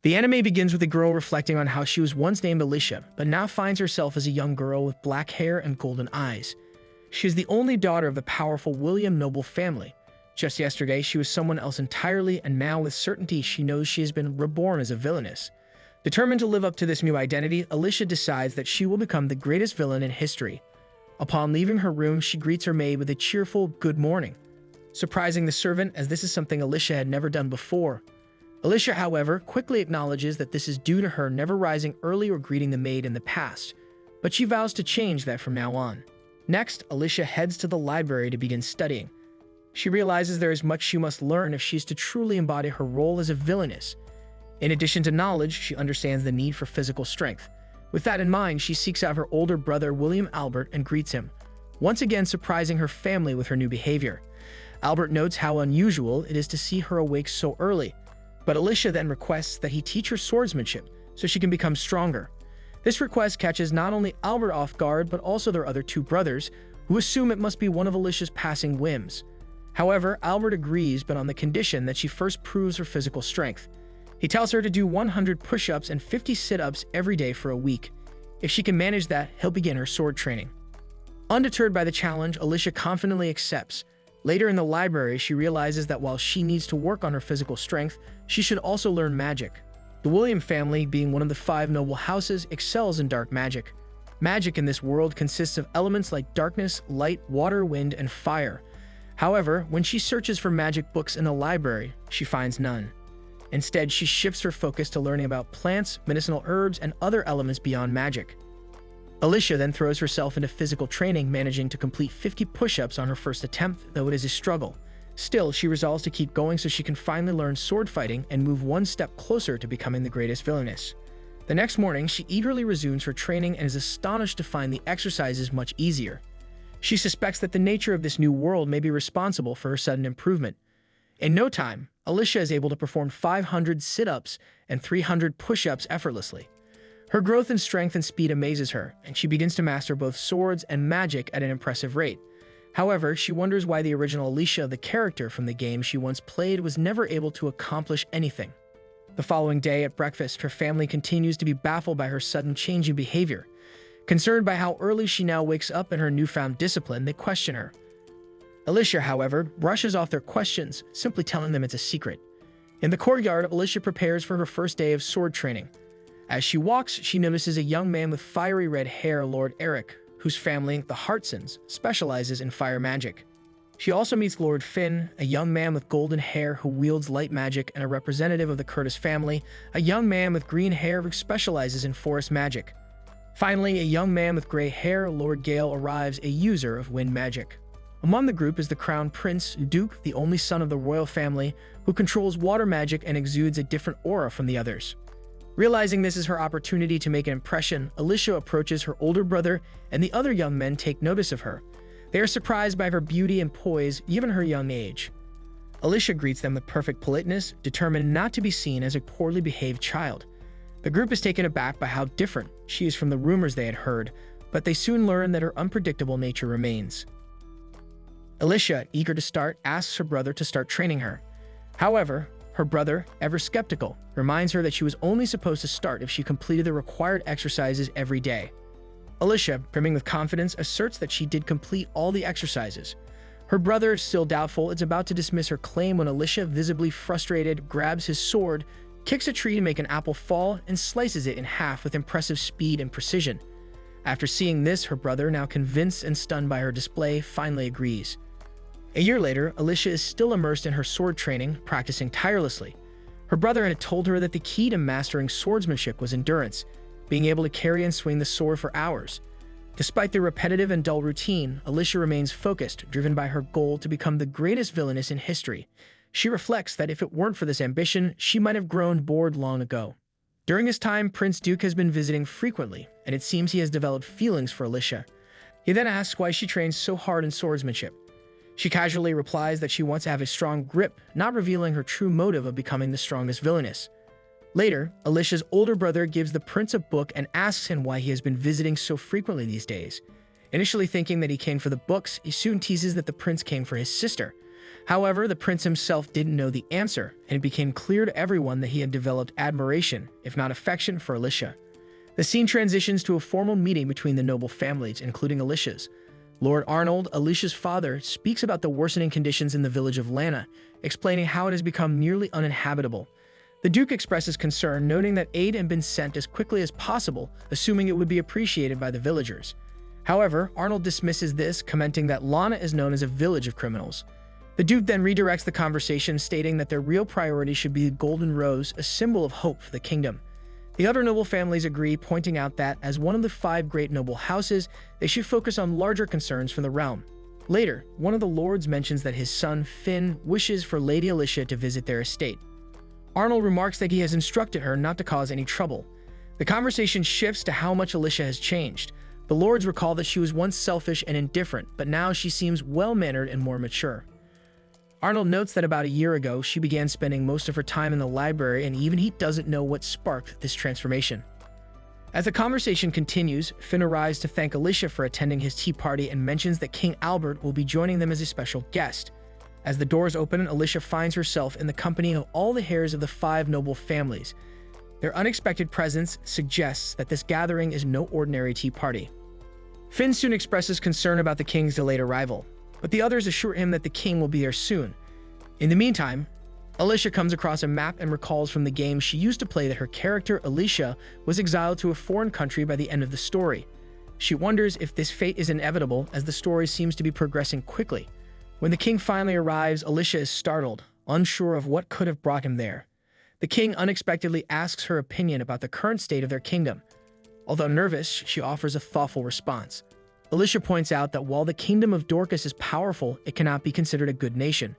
The anime begins with a girl reflecting on how she was once named Alicia, but now finds herself as a young girl with black hair and golden eyes. She is the only daughter of the powerful William noble family. Just yesterday, she was someone else entirely, and now with certainty she knows she has been reborn as a villainess. Determined to live up to this new identity, Alicia decides that she will become the greatest villain in history. Upon leaving her room, she greets her maid with a cheerful "good morning," surprising the servant as this is something Alicia had never done before. Alicia, however, quickly acknowledges that this is due to her never rising early or greeting the maid in the past, but she vows to change that from now on. Next, Alicia heads to the library to begin studying. She realizes there is much she must learn if she is to truly embody her role as a villainess. In addition to knowledge, she understands the need for physical strength. With that in mind, she seeks out her older brother William Albert and greets him, once again surprising her family with her new behavior. Albert notes how unusual it is to see her awake so early, but Alicia then requests that he teach her swordsmanship so she can become stronger. This request catches not only Albert off guard, but also their other two brothers, who assume it must be one of Alicia's passing whims. However, Albert agrees, but on the condition that she first proves her physical strength. He tells her to do 100 push-ups and 50 sit-ups every day for a week. If she can manage that, he'll begin her sword training. Undeterred by the challenge, Alicia confidently accepts. Later in the library, she realizes that while she needs to work on her physical strength, she should also learn magic. The William family, being one of the 5 noble houses, excels in dark magic. Magic in this world consists of elements like darkness, light, water, wind, and fire. However, when she searches for magic books in the library, she finds none. Instead, she shifts her focus to learning about plants, medicinal herbs, and other elements beyond magic. Alicia then throws herself into physical training, managing to complete 50 push-ups on her first attempt, though it is a struggle. Still, she resolves to keep going so she can finally learn sword fighting and move one step closer to becoming the greatest villainess. The next morning, she eagerly resumes her training and is astonished to find the exercises much easier. She suspects that the nature of this new world may be responsible for her sudden improvement. In no time, Alicia is able to perform 500 sit-ups and 300 push-ups effortlessly. Her growth in strength and speed amazes her, and she begins to master both swords and magic at an impressive rate. However, she wonders why the original Alicia, the character from the game she once played, was never able to accomplish anything. The following day at breakfast, her family continues to be baffled by her sudden change in behavior. Concerned by how early she now wakes up and her newfound discipline, they question her. Alicia, however, brushes off their questions, simply telling them it's a secret. In the courtyard, Alicia prepares for her first day of sword training. As she walks, she notices a young man with fiery red hair, Lord Eric, whose family, the Hartsons, specializes in fire magic. She also meets Lord Finn, a young man with golden hair who wields light magic, and a representative of the Curtis family, a young man with green hair who specializes in forest magic. Finally, a young man with gray hair, Lord Gale, arrives, a user of wind magic. Among the group is the Crown Prince, Duke, the only son of the royal family, who controls water magic and exudes a different aura from the others. Realizing this is her opportunity to make an impression, Alicia approaches her older brother, and the other young men take notice of her. They are surprised by her beauty and poise, given her young age. Alicia greets them with perfect politeness, determined not to be seen as a poorly behaved child. The group is taken aback by how different she is from the rumors they had heard, but they soon learn that her unpredictable nature remains. Alicia, eager to start, asks her brother to start training her. However, her brother, ever skeptical, reminds her that she was only supposed to start if she completed the required exercises every day. Alicia, brimming with confidence, asserts that she did complete all the exercises. Her brother, still doubtful, is about to dismiss her claim when Alicia, visibly frustrated, grabs his sword, kicks a tree to make an apple fall, and slices it in half with impressive speed and precision. After seeing this, her brother, now convinced and stunned by her display, finally agrees. A year later, Alicia is still immersed in her sword training, practicing tirelessly. Her brother had told her that the key to mastering swordsmanship was endurance, being able to carry and swing the sword for hours. Despite the repetitive and dull routine, Alicia remains focused, driven by her goal to become the greatest villainess in history. She reflects that if it weren't for this ambition, she might have grown bored long ago. During this time, Prince Duke has been visiting frequently, and it seems he has developed feelings for Alicia. He then asks why she trains so hard in swordsmanship. She casually replies that she wants to have a strong grip, not revealing her true motive of becoming the strongest villainess. Later, Alicia's older brother gives the prince a book and asks him why he has been visiting so frequently these days. Initially thinking that he came for the books, he soon teases that the prince came for his sister. However, the prince himself didn't know the answer, and it became clear to everyone that he had developed admiration, if not affection, for Alicia. The scene transitions to a formal meeting between the noble families, including Alicia's. Lord Arnold, Alicia's father, speaks about the worsening conditions in the village of Lana, explaining how it has become nearly uninhabitable. The Duke expresses concern, noting that aid had been sent as quickly as possible, assuming it would be appreciated by the villagers. However, Arnold dismisses this, commenting that Lana is known as a village of criminals. The Duke then redirects the conversation, stating that their real priority should be the Golden Rose, a symbol of hope for the kingdom. The other noble families agree, pointing out that, as one of the 5 great noble houses, they should focus on larger concerns for the realm. Later, one of the lords mentions that his son, Finn, wishes for Lady Alicia to visit their estate. Arnold remarks that he has instructed her not to cause any trouble. The conversation shifts to how much Alicia has changed. The lords recall that she was once selfish and indifferent, but now she seems well-mannered and more mature. Arnold notes that about a year ago, she began spending most of her time in the library, and even he doesn't know what sparked this transformation. As the conversation continues, Finn arrives to thank Alicia for attending his tea party and mentions that King Albert will be joining them as a special guest. As the doors open, Alicia finds herself in the company of all the heirs of the 5 noble families. Their unexpected presence suggests that this gathering is no ordinary tea party. Finn soon expresses concern about the king's delayed arrival, but the others assure him that the king will be there soon. In the meantime, Alicia comes across a map and recalls from the game she used to play that her character, Alicia, was exiled to a foreign country by the end of the story. She wonders if this fate is inevitable, as the story seems to be progressing quickly. When the king finally arrives, Alicia is startled, unsure of what could have brought him there. The king unexpectedly asks her opinion about the current state of their kingdom. Although nervous, she offers a thoughtful response. Alicia points out that while the kingdom of Dorcas is powerful, it cannot be considered a good nation.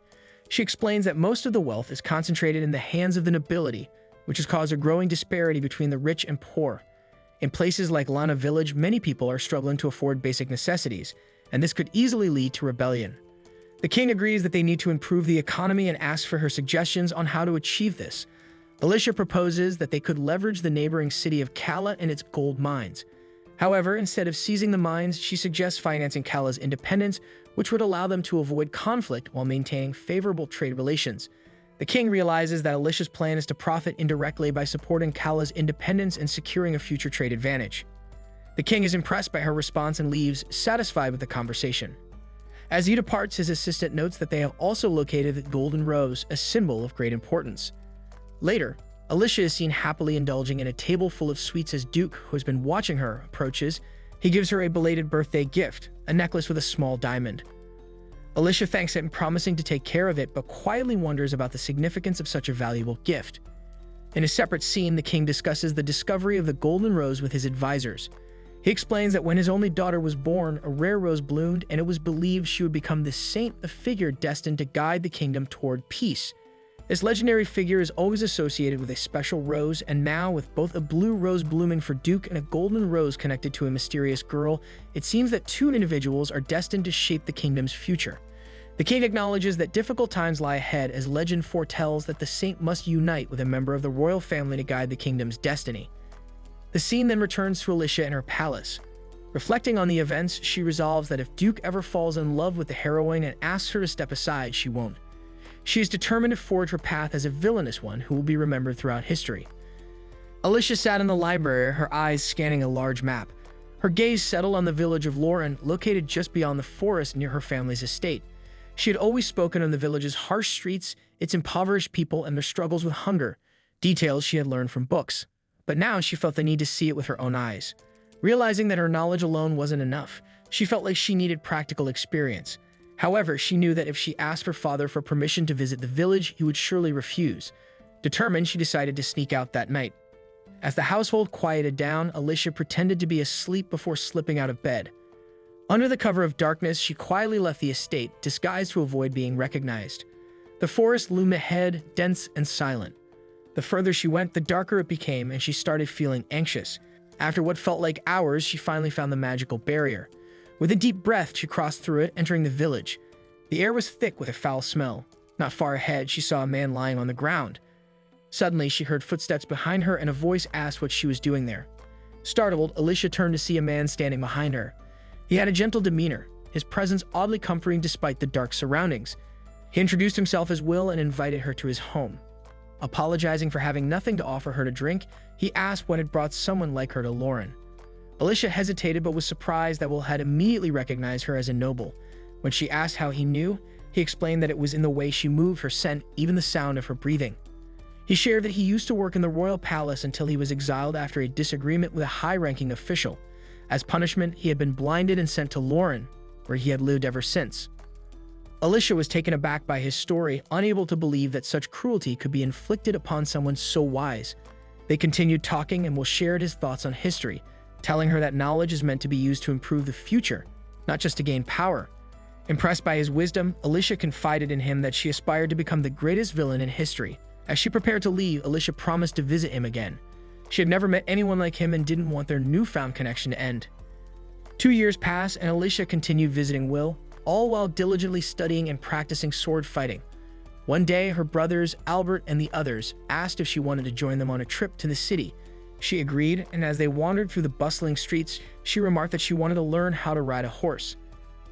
She explains that most of the wealth is concentrated in the hands of the nobility, which has caused a growing disparity between the rich and poor. In places like Lana Village, many people are struggling to afford basic necessities, and this could easily lead to rebellion. The king agrees that they need to improve the economy and asks for her suggestions on how to achieve this. Alicia proposes that they could leverage the neighboring city of Kala and its gold mines. However, instead of seizing the mines, she suggests financing Kala's independence, which would allow them to avoid conflict while maintaining favorable trade relations. The king realizes that Alicia's plan is to profit indirectly by supporting Kala's independence and securing a future trade advantage. The king is impressed by her response and leaves, satisfied with the conversation. As he departs, his assistant notes that they have also located the Golden Rose, a symbol of great importance. Later, Alicia is seen happily indulging in a table full of sweets as Duke, who has been watching her, approaches. He gives her a belated birthday gift, a necklace with a small diamond. Alicia thanks him, promising to take care of it, but quietly wonders about the significance of such a valuable gift. In a separate scene, the king discusses the discovery of the Golden Rose with his advisors. He explains that when his only daughter was born, a rare rose bloomed, and it was believed she would become the saint, a figure destined to guide the kingdom toward peace. This legendary figure is always associated with a special rose, and now, with both a blue rose blooming for Duke and a golden rose connected to a mysterious girl, it seems that 2 individuals are destined to shape the kingdom's future. The king acknowledges that difficult times lie ahead, as legend foretells that the saint must unite with a member of the royal family to guide the kingdom's destiny. The scene then returns to Alicia in her palace. Reflecting on the events, she resolves that if Duke ever falls in love with the heroine and asks her to step aside, she won't. She is determined to forge her path as a villainous one who will be remembered throughout history. Alicia sat in the library, her eyes scanning a large map. Her gaze settled on the village of Lauren, located just beyond the forest near her family's estate. She had always spoken of the village's harsh streets, its impoverished people, and their struggles with hunger, details she had learned from books. But now she felt the need to see it with her own eyes. Realizing that her knowledge alone wasn't enough, she felt like she needed practical experience. However, she knew that if she asked her father for permission to visit the village, he would surely refuse. Determined, she decided to sneak out that night. As the household quieted down, Alicia pretended to be asleep before slipping out of bed. Under the cover of darkness, she quietly left the estate, disguised to avoid being recognized. The forest loomed ahead, dense and silent. The further she went, the darker it became, and she started feeling anxious. After what felt like hours, she finally found the magical barrier. With a deep breath, she crossed through it, entering the village. The air was thick with a foul smell. Not far ahead, she saw a man lying on the ground. Suddenly, she heard footsteps behind her, and a voice asked what she was doing there. Startled, Alicia turned to see a man standing behind her. He had a gentle demeanor, his presence oddly comforting despite the dark surroundings. He introduced himself as Will and invited her to his home. Apologizing for having nothing to offer her to drink, he asked what had brought someone like her to Lauren. Alicia hesitated but was surprised that Will had immediately recognized her as a noble. When she asked how he knew, he explained that it was in the way she moved, her scent, even the sound of her breathing. He shared that he used to work in the royal palace until he was exiled after a disagreement with a high-ranking official. As punishment, he had been blinded and sent to Lauren, where he had lived ever since. Alicia was taken aback by his story, unable to believe that such cruelty could be inflicted upon someone so wise. They continued talking, and Will shared his thoughts on history, telling her that knowledge is meant to be used to improve the future, not just to gain power. Impressed by his wisdom, Alicia confided in him that she aspired to become the greatest villain in history. As she prepared to leave, Alicia promised to visit him again. She had never met anyone like him and didn't want their newfound connection to end. 2 years passed, and Alicia continued visiting Will, all while diligently studying and practicing sword fighting. One day, her brothers, Albert and the others, asked if she wanted to join them on a trip to the city. She agreed, and as they wandered through the bustling streets, she remarked that she wanted to learn how to ride a horse.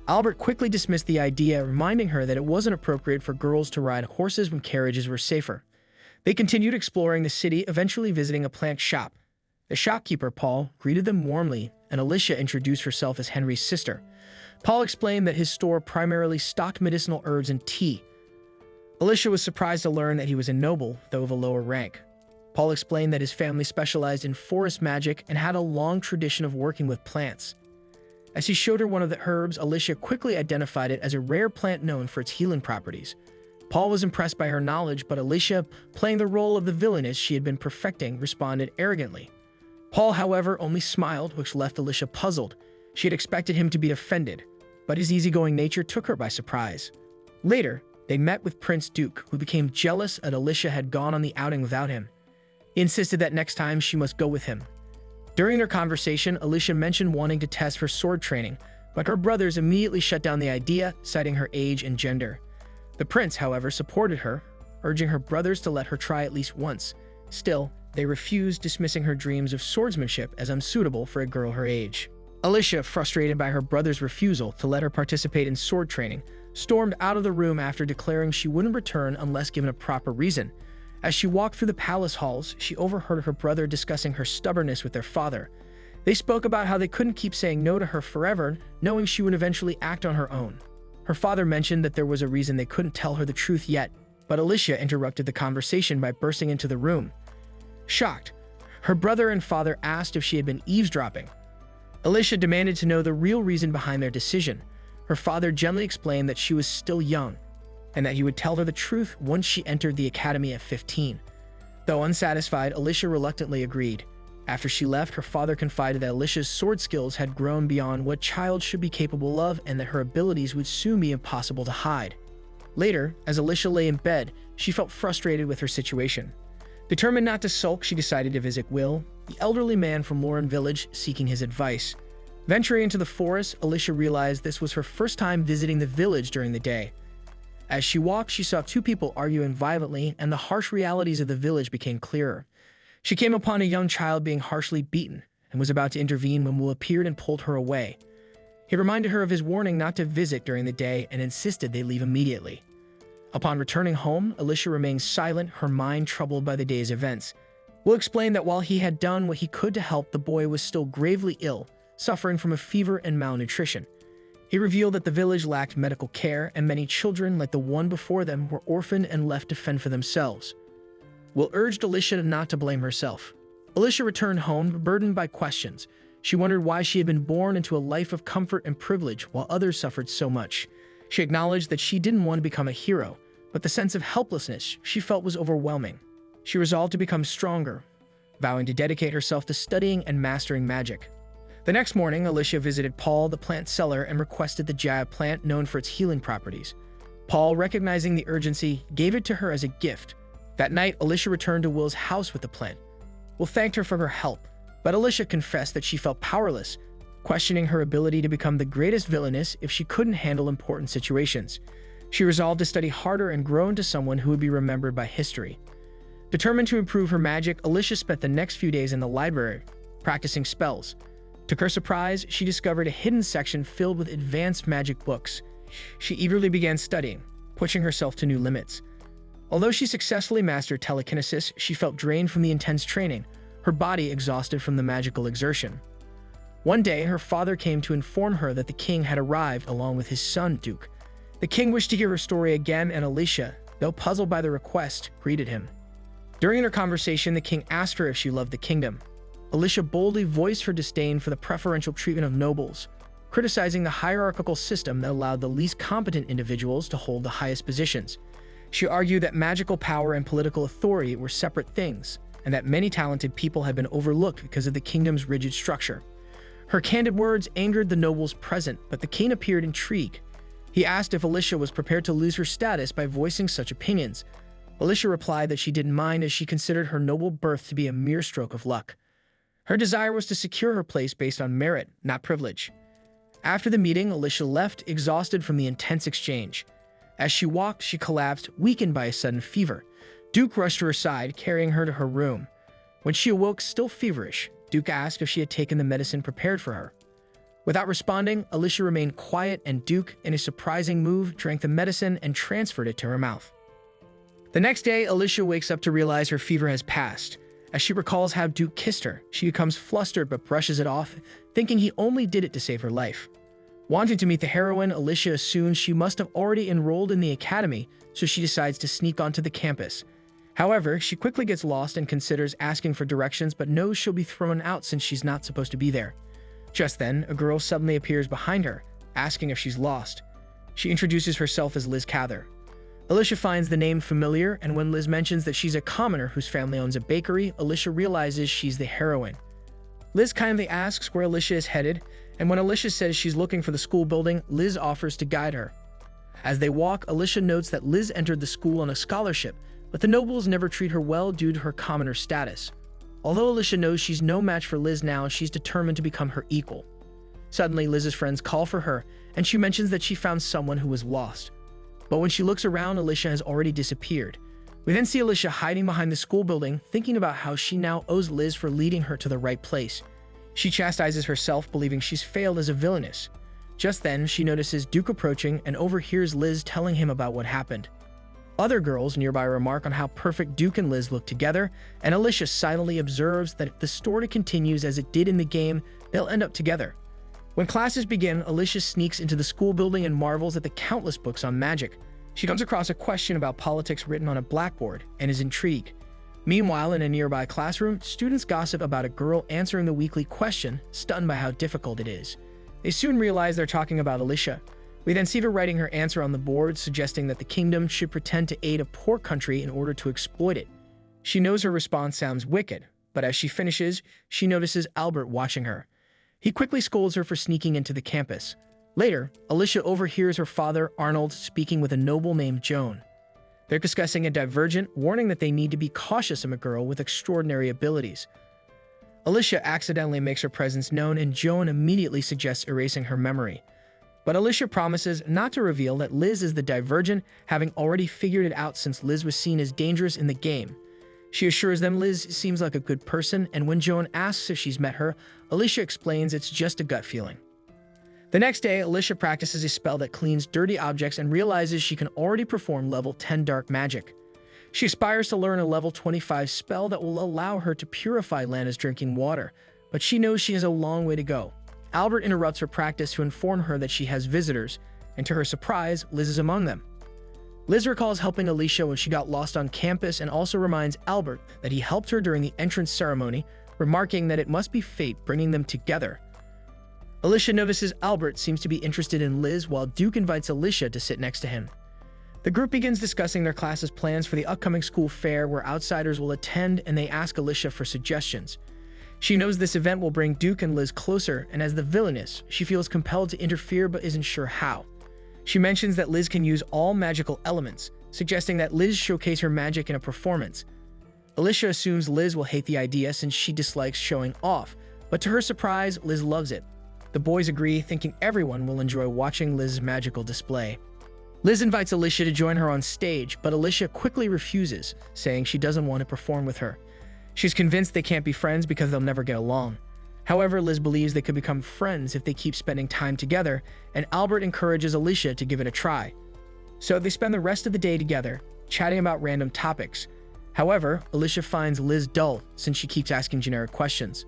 Albert quickly dismissed the idea, reminding her that it wasn't appropriate for girls to ride horses when carriages were safer. They continued exploring the city, eventually visiting a plant shop. The shopkeeper, Paul, greeted them warmly, and Alicia introduced herself as Henry's sister. Paul explained that his store primarily stocked medicinal herbs and tea. Alicia was surprised to learn that he was a noble, though of a lower rank. Paul explained that his family specialized in forest magic and had a long tradition of working with plants. As he showed her one of the herbs, Alicia quickly identified it as a rare plant known for its healing properties. Paul was impressed by her knowledge, but Alicia, playing the role of the villainess she had been perfecting, responded arrogantly. Paul, however, only smiled, which left Alicia puzzled. She had expected him to be offended, but his easygoing nature took her by surprise. Later, they met with Prince Duke, who became jealous that Alicia had gone on the outing without him. He insisted that next time she must go with him. During their conversation, Alicia mentioned wanting to test for sword training, but her brothers immediately shut down the idea, citing her age and gender. The prince, however, supported her, urging her brothers to let her try at least once. Still, they refused, dismissing her dreams of swordsmanship as unsuitable for a girl her age. Alicia, frustrated by her brother's refusal to let her participate in sword training, stormed out of the room after declaring she wouldn't return unless given a proper reason. As she walked through the palace halls, she overheard her brother discussing her stubbornness with their father. They spoke about how they couldn't keep saying no to her forever, knowing she would eventually act on her own. Her father mentioned that there was a reason they couldn't tell her the truth yet, but Alicia interrupted the conversation by bursting into the room. Shocked, her brother and father asked if she had been eavesdropping. Alicia demanded to know the real reason behind their decision. Her father gently explained that she was still young, and that he would tell her the truth once she entered the academy at 15. Though unsatisfied, Alicia reluctantly agreed. After she left, her father confided that Alicia's sword skills had grown beyond what child should be capable of and that her abilities would soon be impossible to hide. Later, as Alicia lay in bed, she felt frustrated with her situation. Determined not to sulk, she decided to visit Will, the elderly man from Lauren Village, seeking his advice. Venturing into the forest, Alicia realized this was her first time visiting the village during the day. As she walked, she saw two people arguing violently, and the harsh realities of the village became clearer. She came upon a young child being harshly beaten and was about to intervene when Will appeared and pulled her away. He reminded her of his warning not to visit during the day and insisted they leave immediately. Upon returning home, Alicia remained silent, her mind troubled by the day's events. Will explained that while he had done what he could to help, the boy was still gravely ill, suffering from a fever and malnutrition. He revealed that the village lacked medical care, and many children, like the one before them, were orphaned and left to fend for themselves. Will urged Alicia not to blame herself. Alicia returned home, burdened by questions. She wondered why she had been born into a life of comfort and privilege while others suffered so much. She acknowledged that she didn't want to become a hero, but the sense of helplessness she felt was overwhelming. She resolved to become stronger, vowing to dedicate herself to studying and mastering magic. The next morning, Alicia visited Paul, the plant seller, and requested the Jaya plant known for its healing properties. Paul, recognizing the urgency, gave it to her as a gift. That night, Alicia returned to Will's house with the plant. Will thanked her for her help, but Alicia confessed that she felt powerless, questioning her ability to become the greatest villainess if she couldn't handle important situations. She resolved to study harder and grow into someone who would be remembered by history. Determined to improve her magic, Alicia spent the next few days in the library, practicing spells. To her surprise, she discovered a hidden section filled with advanced magic books. She eagerly began studying, pushing herself to new limits. Although she successfully mastered telekinesis, she felt drained from the intense training, her body exhausted from the magical exertion. One day, her father came to inform her that the king had arrived along with his son, Duke. The king wished to hear her story again, and Alicia, though puzzled by the request, greeted him. During their conversation, the king asked her if she loved the kingdom. Alicia boldly voiced her disdain for the preferential treatment of nobles, criticizing the hierarchical system that allowed the least competent individuals to hold the highest positions. She argued that magical power and political authority were separate things, and that many talented people had been overlooked because of the kingdom's rigid structure. Her candid words angered the nobles present, but the king appeared intrigued. He asked if Alicia was prepared to lose her status by voicing such opinions. Alicia replied that she didn't mind, as she considered her noble birth to be a mere stroke of luck. Her desire was to secure her place based on merit, not privilege. After the meeting, Alicia left, exhausted from the intense exchange. As she walked, she collapsed, weakened by a sudden fever. Duke rushed to her side, carrying her to her room. When she awoke, still feverish, Duke asked if she had taken the medicine prepared for her. Without responding, Alicia remained quiet, and Duke, in a surprising move, drank the medicine and transferred it to her mouth. The next day, Alicia wakes up to realize her fever has passed. As she recalls how Duke kissed her, she becomes flustered but brushes it off, thinking he only did it to save her life. Wanting to meet the heroine, Alicia assumes she must have already enrolled in the academy, so she decides to sneak onto the campus. However, she quickly gets lost and considers asking for directions, but knows she'll be thrown out since she's not supposed to be there. Just then, a girl suddenly appears behind her, asking if she's lost. She introduces herself as Liz Cather. Alicia finds the name familiar, and when Liz mentions that she's a commoner whose family owns a bakery, Alicia realizes she's the heroine. Liz kindly asks where Alicia is headed, and when Alicia says she's looking for the school building, Liz offers to guide her. As they walk, Alicia notes that Liz entered the school on a scholarship, but the nobles never treat her well due to her commoner status. Although Alicia knows she's no match for Liz now, she's determined to become her equal. Suddenly, Liz's friends call for her, and she mentions that she found someone who was lost. But when she looks around, Alicia has already disappeared. We then see Alicia hiding behind the school building, thinking about how she now owes Liz for leading her to the right place. She chastises herself, believing she's failed as a villainess. Just then, she notices Duke approaching and overhears Liz telling him about what happened. Other girls nearby remark on how perfect Duke and Liz look together, and Alicia silently observes that if the story continues as it did in the game, they'll end up together. When classes begin, Alicia sneaks into the school building and marvels at the countless books on magic. She comes across a question about politics written on a blackboard and is intrigued. Meanwhile, in a nearby classroom, students gossip about a girl answering the weekly question, stunned by how difficult it is. They soon realize they're talking about Alicia. We then see her writing her answer on the board, suggesting that the kingdom should pretend to aid a poor country in order to exploit it. She knows her response sounds wicked, but as she finishes, she notices Albert watching her. He quickly scolds her for sneaking into the campus. Later, Alicia overhears her father, Arnold, speaking with a noble named Joan. They're discussing a divergent, warning that they need to be cautious of a girl with extraordinary abilities. Alicia accidentally makes her presence known, and Joan immediately suggests erasing her memory. But Alicia promises not to reveal that Liz is the divergent, having already figured it out since Liz was seen as dangerous in the game. She assures them Liz seems like a good person, and when Joan asks if she's met her, Alicia explains it's just a gut feeling. The next day, Alicia practices a spell that cleans dirty objects and realizes she can already perform level 10 dark magic. She aspires to learn a level 25 spell that will allow her to purify Lana's drinking water, but she knows she has a long way to go. Albert interrupts her practice to inform her that she has visitors, and to her surprise, Liz is among them. Liz recalls helping Alicia when she got lost on campus and also reminds Albert that he helped her during the entrance ceremony, remarking that it must be fate bringing them together. Alicia notices Albert seems to be interested in Liz, while Duke invites Alicia to sit next to him. The group begins discussing their class's plans for the upcoming school fair, where outsiders will attend, and they ask Alicia for suggestions. She knows this event will bring Duke and Liz closer, and as the Villainess, she feels compelled to interfere but isn't sure how. She mentions that Liz can use all magical elements, suggesting that Liz showcase her magic in a performance. Alicia assumes Liz will hate the idea since she dislikes showing off, but to her surprise, Liz loves it. The boys agree, thinking everyone will enjoy watching Liz's magical display. Liz invites Alicia to join her on stage, but Alicia quickly refuses, saying she doesn't want to perform with her. She's convinced they can't be friends because they'll never get along. However, Liz believes they could become friends if they keep spending time together, and Albert encourages Alicia to give it a try. So they spend the rest of the day together, chatting about random topics. However, Alicia finds Liz dull since she keeps asking generic questions.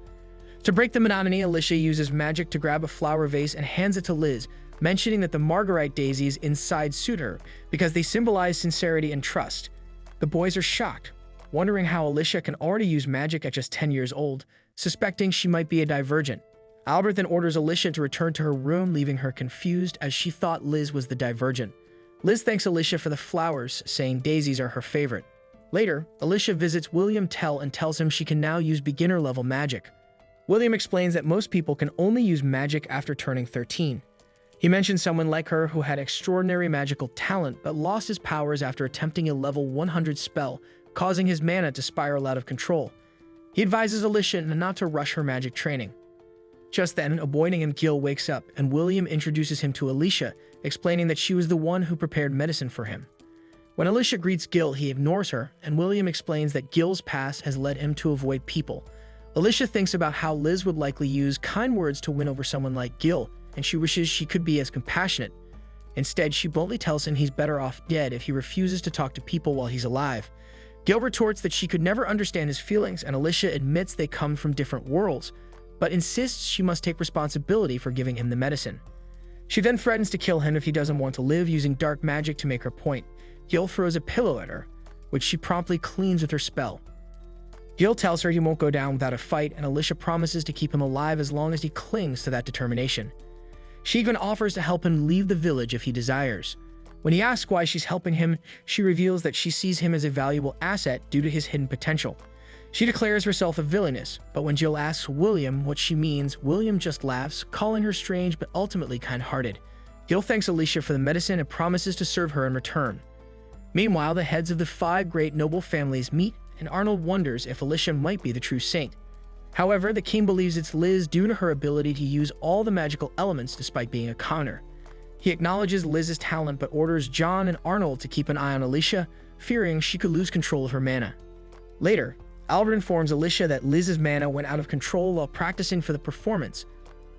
To break the monotony, Alicia uses magic to grab a flower vase and hands it to Liz, mentioning that the marguerite daisies inside suit her because they symbolize sincerity and trust. The boys are shocked, wondering how Alicia can already use magic at just 10 years old, suspecting she might be a divergent. Albert then orders Alicia to return to her room, leaving her confused as she thought Liz was the divergent. Liz thanks Alicia for the flowers, saying daisies are her favorite. Later, Alicia visits William Tell and tells him she can now use beginner-level magic. William explains that most people can only use magic after turning 13. He mentions someone like her who had extraordinary magical talent but lost his powers after attempting a level 100 spell, causing his mana to spiral out of control. He advises Alicia not to rush her magic training. Just then, a boy named Gil wakes up, and William introduces him to Alicia, explaining that she was the one who prepared medicine for him. When Alicia greets Gil, he ignores her, and William explains that Gil's past has led him to avoid people. Alicia thinks about how Liz would likely use kind words to win over someone like Gil, and she wishes she could be as compassionate. Instead, she bluntly tells him he's better off dead if he refuses to talk to people while he's alive. Gil retorts that she could never understand his feelings, and Alicia admits they come from different worlds, but insists she must take responsibility for giving him the medicine. She then threatens to kill him if he doesn't want to live, using dark magic to make her point. Gil throws a pillow at her, which she promptly cleans with her spell. Gil tells her he won't go down without a fight, and Alicia promises to keep him alive as long as he clings to that determination. She even offers to help him leave the village if he desires. When he asks why she's helping him, she reveals that she sees him as a valuable asset due to his hidden potential. She declares herself a villainess, but when Jill asks William what she means, William just laughs, calling her strange but ultimately kind-hearted. Gil thanks Alicia for the medicine and promises to serve her in return. Meanwhile, the heads of the 5 great noble families meet, and Arnold wonders if Alicia might be the true saint. However, the king believes it's Liz due to her ability to use all the magical elements despite being a commoner. He acknowledges Liz's talent but orders John and Arnold to keep an eye on Alicia, fearing she could lose control of her mana. Later, Albert informs Alicia that Liz's mana went out of control while practicing for the performance.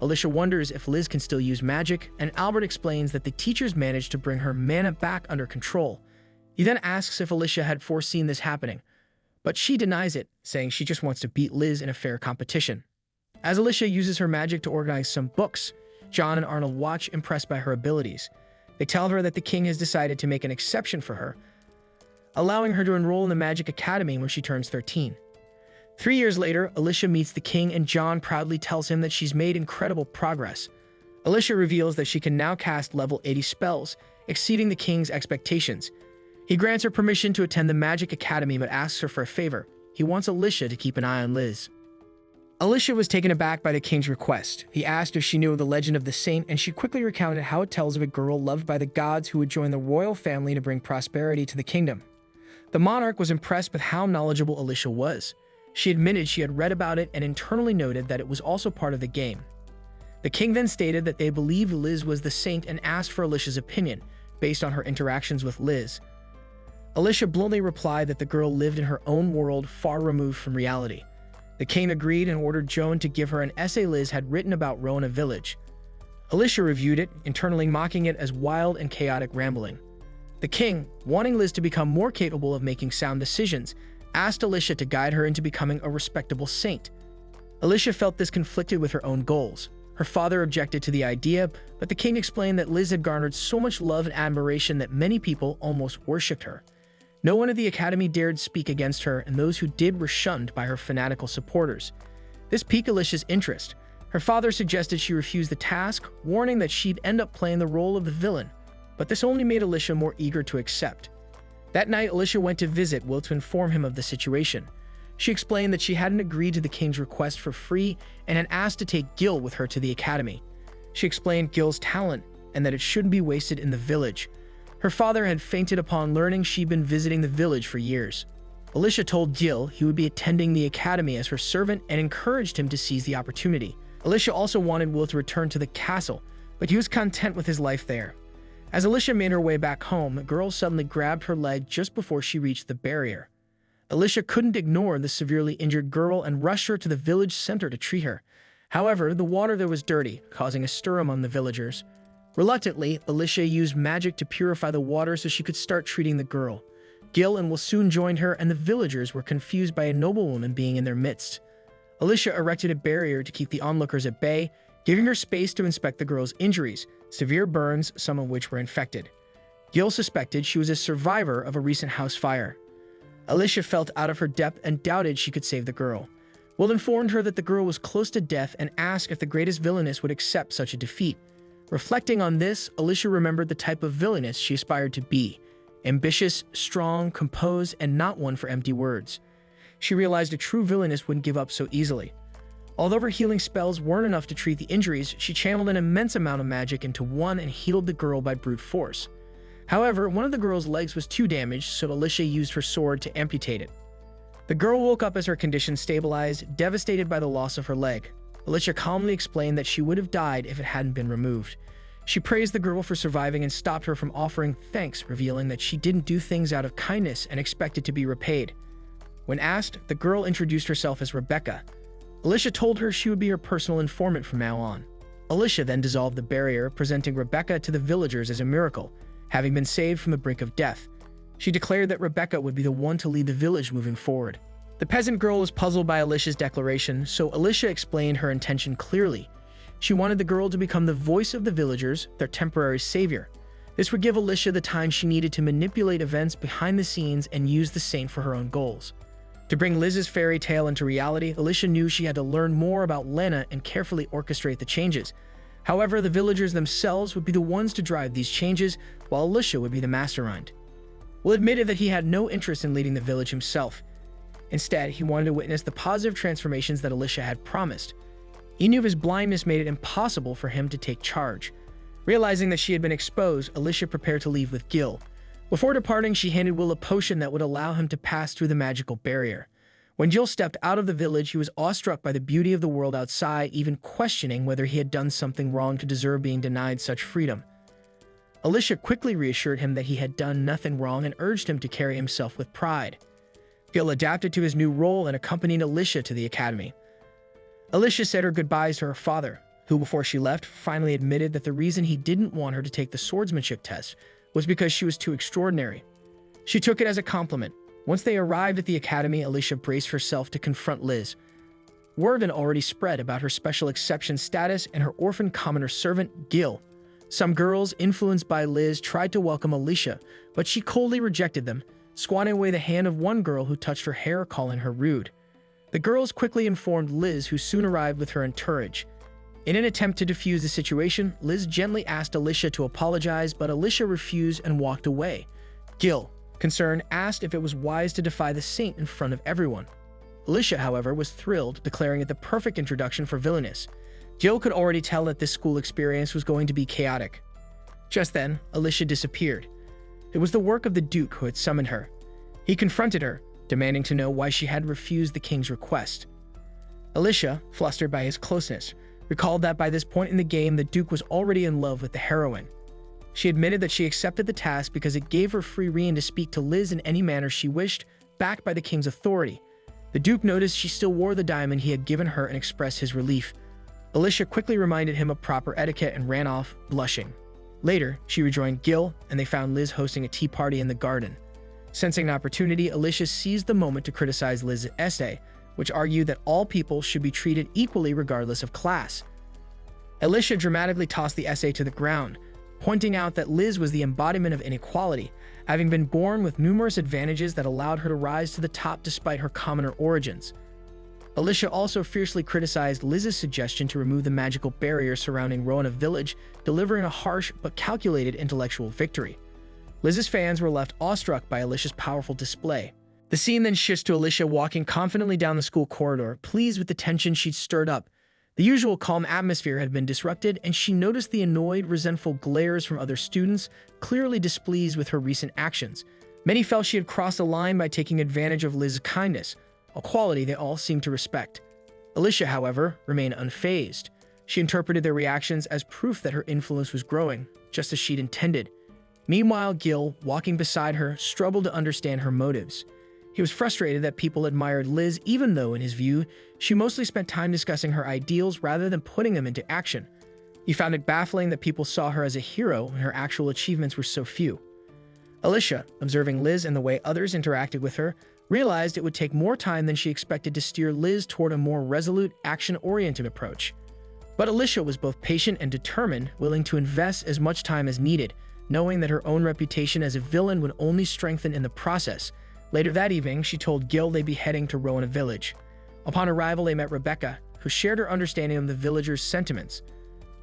Alicia wonders if Liz can still use magic, and Albert explains that the teachers managed to bring her mana back under control. He then asks if Alicia had foreseen this happening, but she denies it, saying she just wants to beat Liz in a fair competition. As Alicia uses her magic to organize some books, John and Arnold watch, impressed by her abilities. They tell her that the king has decided to make an exception for her, allowing her to enroll in the Magic Academy when she turns 13. 3 years later, Alicia meets the king, and John proudly tells him that she's made incredible progress. Alicia reveals that she can now cast level 80 spells, exceeding the king's expectations. He grants her permission to attend the Magic Academy but asks her for a favor. He wants Alicia to keep an eye on Liz. Alicia was taken aback by the king's request. He asked if she knew of the legend of the saint, and she quickly recounted how it tells of a girl loved by the gods who would join the royal family to bring prosperity to the kingdom. The monarch was impressed with how knowledgeable Alicia was. She admitted she had read about it and internally noted that it was also part of the game. The king then stated that they believed Liz was the saint and asked for Alicia's opinion, based on her interactions with Liz. Alicia bluntly replied that the girl lived in her own world far removed from reality. The king agreed and ordered Joan to give her an essay Liz had written about Rona village. Alicia reviewed it, internally mocking it as wild and chaotic rambling. The king, wanting Liz to become more capable of making sound decisions, asked Alicia to guide her into becoming a respectable saint. Alicia felt this conflicted with her own goals. Her father objected to the idea, but the king explained that Liz had garnered so much love and admiration that many people almost worshipped her. No one at the academy dared speak against her, and those who did were shunned by her fanatical supporters. This piqued Alicia's interest. Her father suggested she refuse the task, warning that she'd end up playing the role of the villain, but this only made Alicia more eager to accept. That night, Alicia went to visit Will to inform him of the situation. She explained that she hadn't agreed to the king's request for free and had asked to take Gil with her to the academy. She explained Gil's talent and that it shouldn't be wasted in the village. Her father had fainted upon learning she'd been visiting the village for years. Alicia told Gil he would be attending the academy as her servant and encouraged him to seize the opportunity. Alicia also wanted Will to return to the castle, but he was content with his life there. As Alicia made her way back home, a girl suddenly grabbed her leg just before she reached the barrier. Alicia couldn't ignore the severely injured girl and rushed her to the village center to treat her. However, the water there was dirty, causing a stir among the villagers. Reluctantly, Alicia used magic to purify the water so she could start treating the girl. Gil and Will soon joined her, and the villagers were confused by a noblewoman being in their midst. Alicia erected a barrier to keep the onlookers at bay, giving her space to inspect the girl's injuries, severe burns, some of which were infected. Gil suspected she was a survivor of a recent house fire. Alicia felt out of her depth and doubted she could save the girl. Will informed her that the girl was close to death and asked if the greatest Villainess would accept such a defeat. Reflecting on this, Alicia remembered the type of Villainess she aspired to be: ambitious, strong, composed, and not one for empty words. She realized a true Villainess wouldn't give up so easily. Although her healing spells weren't enough to treat the injuries, she channeled an immense amount of magic into one and healed the girl by brute force. However, one of the girl's legs was too damaged, so Alicia used her sword to amputate it. The girl woke up as her condition stabilized, devastated by the loss of her leg. Alicia calmly explained that she would have died if it hadn't been removed. She praised the girl for surviving and stopped her from offering thanks, revealing that she didn't do things out of kindness and expected to be repaid. When asked, the girl introduced herself as Rebecca. Alicia told her she would be her personal informant from now on. Alicia then dissolved the barrier, presenting Rebecca to the villagers as a miracle, having been saved from the brink of death. She declared that Rebecca would be the one to lead the village moving forward. The peasant girl was puzzled by Alicia's declaration, so Alicia explained her intention clearly. She wanted the girl to become the voice of the villagers, their temporary savior. This would give Alicia the time she needed to manipulate events behind the scenes and use the saint for her own goals. To bring Liz's fairy tale into reality, Alicia knew she had to learn more about Lena and carefully orchestrate the changes. However, the villagers themselves would be the ones to drive these changes, while Alicia would be the mastermind. Will admitted that he had no interest in leading the village himself. Instead, he wanted to witness the positive transformations that Alicia had promised. He knew his blindness made it impossible for him to take charge. Realizing that she had been exposed, Alicia prepared to leave with Gil. Before departing, she handed Will a potion that would allow him to pass through the magical barrier. When Gil stepped out of the village, he was awestruck by the beauty of the world outside, even questioning whether he had done something wrong to deserve being denied such freedom. Alicia quickly reassured him that he had done nothing wrong and urged him to carry himself with pride. Gil adapted to his new role and accompanied Alicia to the academy. Alicia said her goodbyes to her father, who before she left finally admitted that the reason he didn't want her to take the swordsmanship test was because she was too extraordinary. She took it as a compliment. Once they arrived at the academy, Alicia braced herself to confront Liz. Word had already spread about her special exception status and her orphan commoner servant, Gil. Some girls, influenced by Liz, tried to welcome Alicia, but she coldly rejected them, swatting away the hand of one girl who touched her hair, calling her rude. The girls quickly informed Liz, who soon arrived with her entourage. In an attempt to defuse the situation, Liz gently asked Alicia to apologize, but Alicia refused and walked away. Gil, concerned, asked if it was wise to defy the saint in front of everyone. Alicia, however, was thrilled, declaring it the perfect introduction for Villainess. Gil could already tell that this school experience was going to be chaotic. Just then, Alicia disappeared. It was the work of the Duke who had summoned her. He confronted her, demanding to know why she had refused the king's request. Alicia, flustered by his closeness, recalled that by this point in the game, the Duke was already in love with the heroine. She admitted that she accepted the task because it gave her free rein to speak to Liz in any manner she wished, backed by the king's authority. The Duke noticed she still wore the diamond he had given her and expressed his relief. Alicia quickly reminded him of proper etiquette and ran off, blushing. Later, she rejoined Gil, and they found Liz hosting a tea party in the garden. Sensing an opportunity, Alicia seized the moment to criticize Liz's essay, which argued that all people should be treated equally regardless of class. Alicia dramatically tossed the essay to the ground, pointing out that Liz was the embodiment of inequality, having been born with numerous advantages that allowed her to rise to the top despite her commoner origins. Alicia also fiercely criticized Liz's suggestion to remove the magical barrier surrounding Roanoke Village, delivering a harsh but calculated intellectual victory. Liz's fans were left awestruck by Alicia's powerful display. The scene then shifts to Alicia walking confidently down the school corridor, pleased with the tension she'd stirred up. The usual calm atmosphere had been disrupted, and she noticed the annoyed, resentful glares from other students, clearly displeased with her recent actions. Many felt she had crossed the line by taking advantage of Liz's kindness, a quality they all seemed to respect. Alicia, however, remained unfazed. She interpreted their reactions as proof that her influence was growing, just as she'd intended. Meanwhile, Gil, walking beside her, struggled to understand her motives. He was frustrated that people admired Liz, even though, in his view, she mostly spent time discussing her ideals rather than putting them into action. He found it baffling that people saw her as a hero when her actual achievements were so few. Alicia, observing Liz and the way others interacted with her, realized it would take more time than she expected to steer Liz toward a more resolute, action-oriented approach. But Alicia was both patient and determined, willing to invest as much time as needed, knowing that her own reputation as a villain would only strengthen in the process. Later that evening, she told Gil they'd be heading to Rowan village. Upon arrival, they met Rebecca, who shared her understanding of the villagers' sentiments.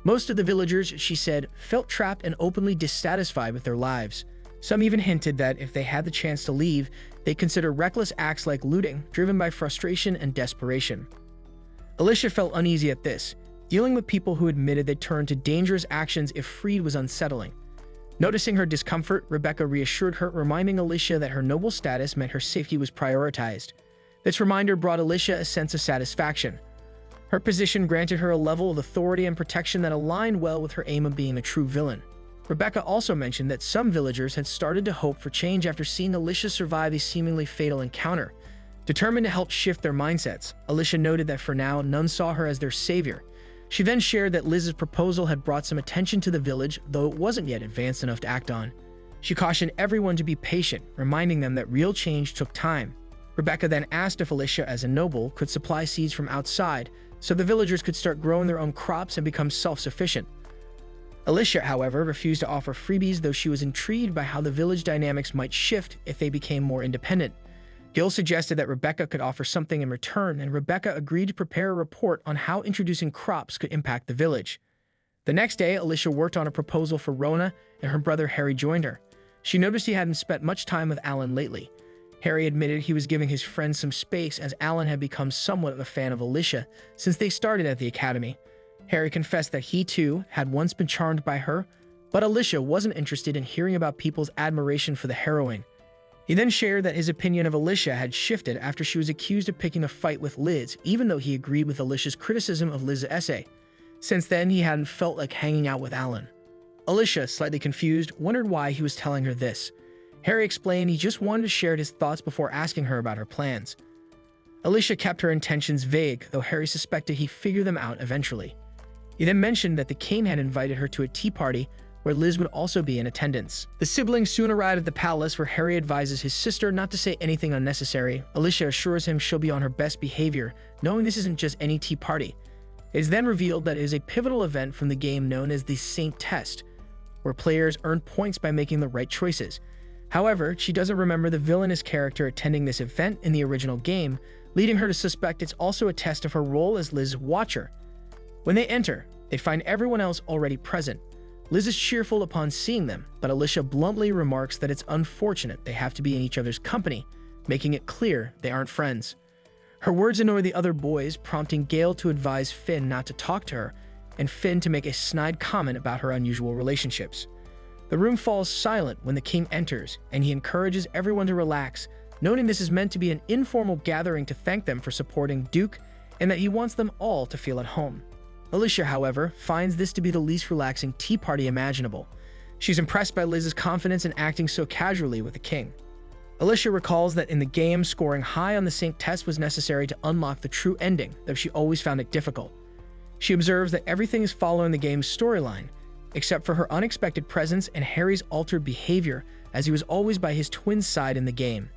Most of the villagers, she said, felt trapped and openly dissatisfied with their lives. Some even hinted that if they had the chance to leave, they'd consider reckless acts like looting, driven by frustration and desperation. Alicia felt uneasy at this. Dealing with people who admitted they'd turn to dangerous actions if freed was unsettling. Noticing her discomfort, Rebecca reassured her, reminding Alicia that her noble status meant her safety was prioritized. This reminder brought Alicia a sense of satisfaction. Her position granted her a level of authority and protection that aligned well with her aim of being a true villain. Rebecca also mentioned that some villagers had started to hope for change after seeing Alicia survive a seemingly fatal encounter. Determined to help shift their mindsets, Alicia noted that for now, none saw her as their savior. She then shared that Liz's proposal had brought some attention to the village, though it wasn't yet advanced enough to act on. She cautioned everyone to be patient, reminding them that real change took time. Rebecca then asked if Alicia, as a noble, could supply seeds from outside, so the villagers could start growing their own crops and become self-sufficient. Alicia, however, refused to offer freebies, though she was intrigued by how the village dynamics might shift if they became more independent. Gil suggested that Rebecca could offer something in return, and Rebecca agreed to prepare a report on how introducing crops could impact the village. The next day, Alicia worked on a proposal for Rona, and her brother Harry joined her. She noticed he hadn't spent much time with Alan lately. Harry admitted he was giving his friend some space, as Alan had become somewhat of a fan of Alicia since they started at the academy. Harry confessed that he, too, had once been charmed by her, but Alicia wasn't interested in hearing about people's admiration for the heroine. He then shared that his opinion of Alicia had shifted after she was accused of picking a fight with Liz, even though he agreed with Alicia's criticism of Liz's essay. Since then, he hadn't felt like hanging out with Alan. Alicia, slightly confused, wondered why he was telling her this. Harry explained he just wanted to share his thoughts before asking her about her plans. Alicia kept her intentions vague, though Harry suspected he'd figure them out eventually. He then mentioned that the king had invited her to a tea party where Liz would also be in attendance. The siblings soon arrived at the palace, where Harry advises his sister not to say anything unnecessary. Alicia assures him she'll be on her best behavior, knowing this isn't just any tea party. It is then revealed that it is a pivotal event from the game known as the Saint Test, where players earn points by making the right choices. However, she doesn't remember the Villainess character attending this event in the original game, leading her to suspect it's also a test of her role as Liz's watcher. When they enter, they find everyone else already present. Liz is cheerful upon seeing them, but Alicia bluntly remarks that it's unfortunate they have to be in each other's company, making it clear they aren't friends. Her words annoy the other boys, prompting Gale to advise Finn not to talk to her, and Finn to make a snide comment about her unusual relationships. The room falls silent when the king enters, and he encourages everyone to relax, noting this is meant to be an informal gathering to thank them for supporting Duke, and that he wants them all to feel at home. Alicia, however, finds this to be the least relaxing tea party imaginable. She's impressed by Liz's confidence in acting so casually with the king. Alicia recalls that in the game, scoring high on the Saint Test was necessary to unlock the true ending, though she always found it difficult. She observes that everything is following the game's storyline, except for her unexpected presence and Harry's altered behavior, as he was always by his twin's side in the game.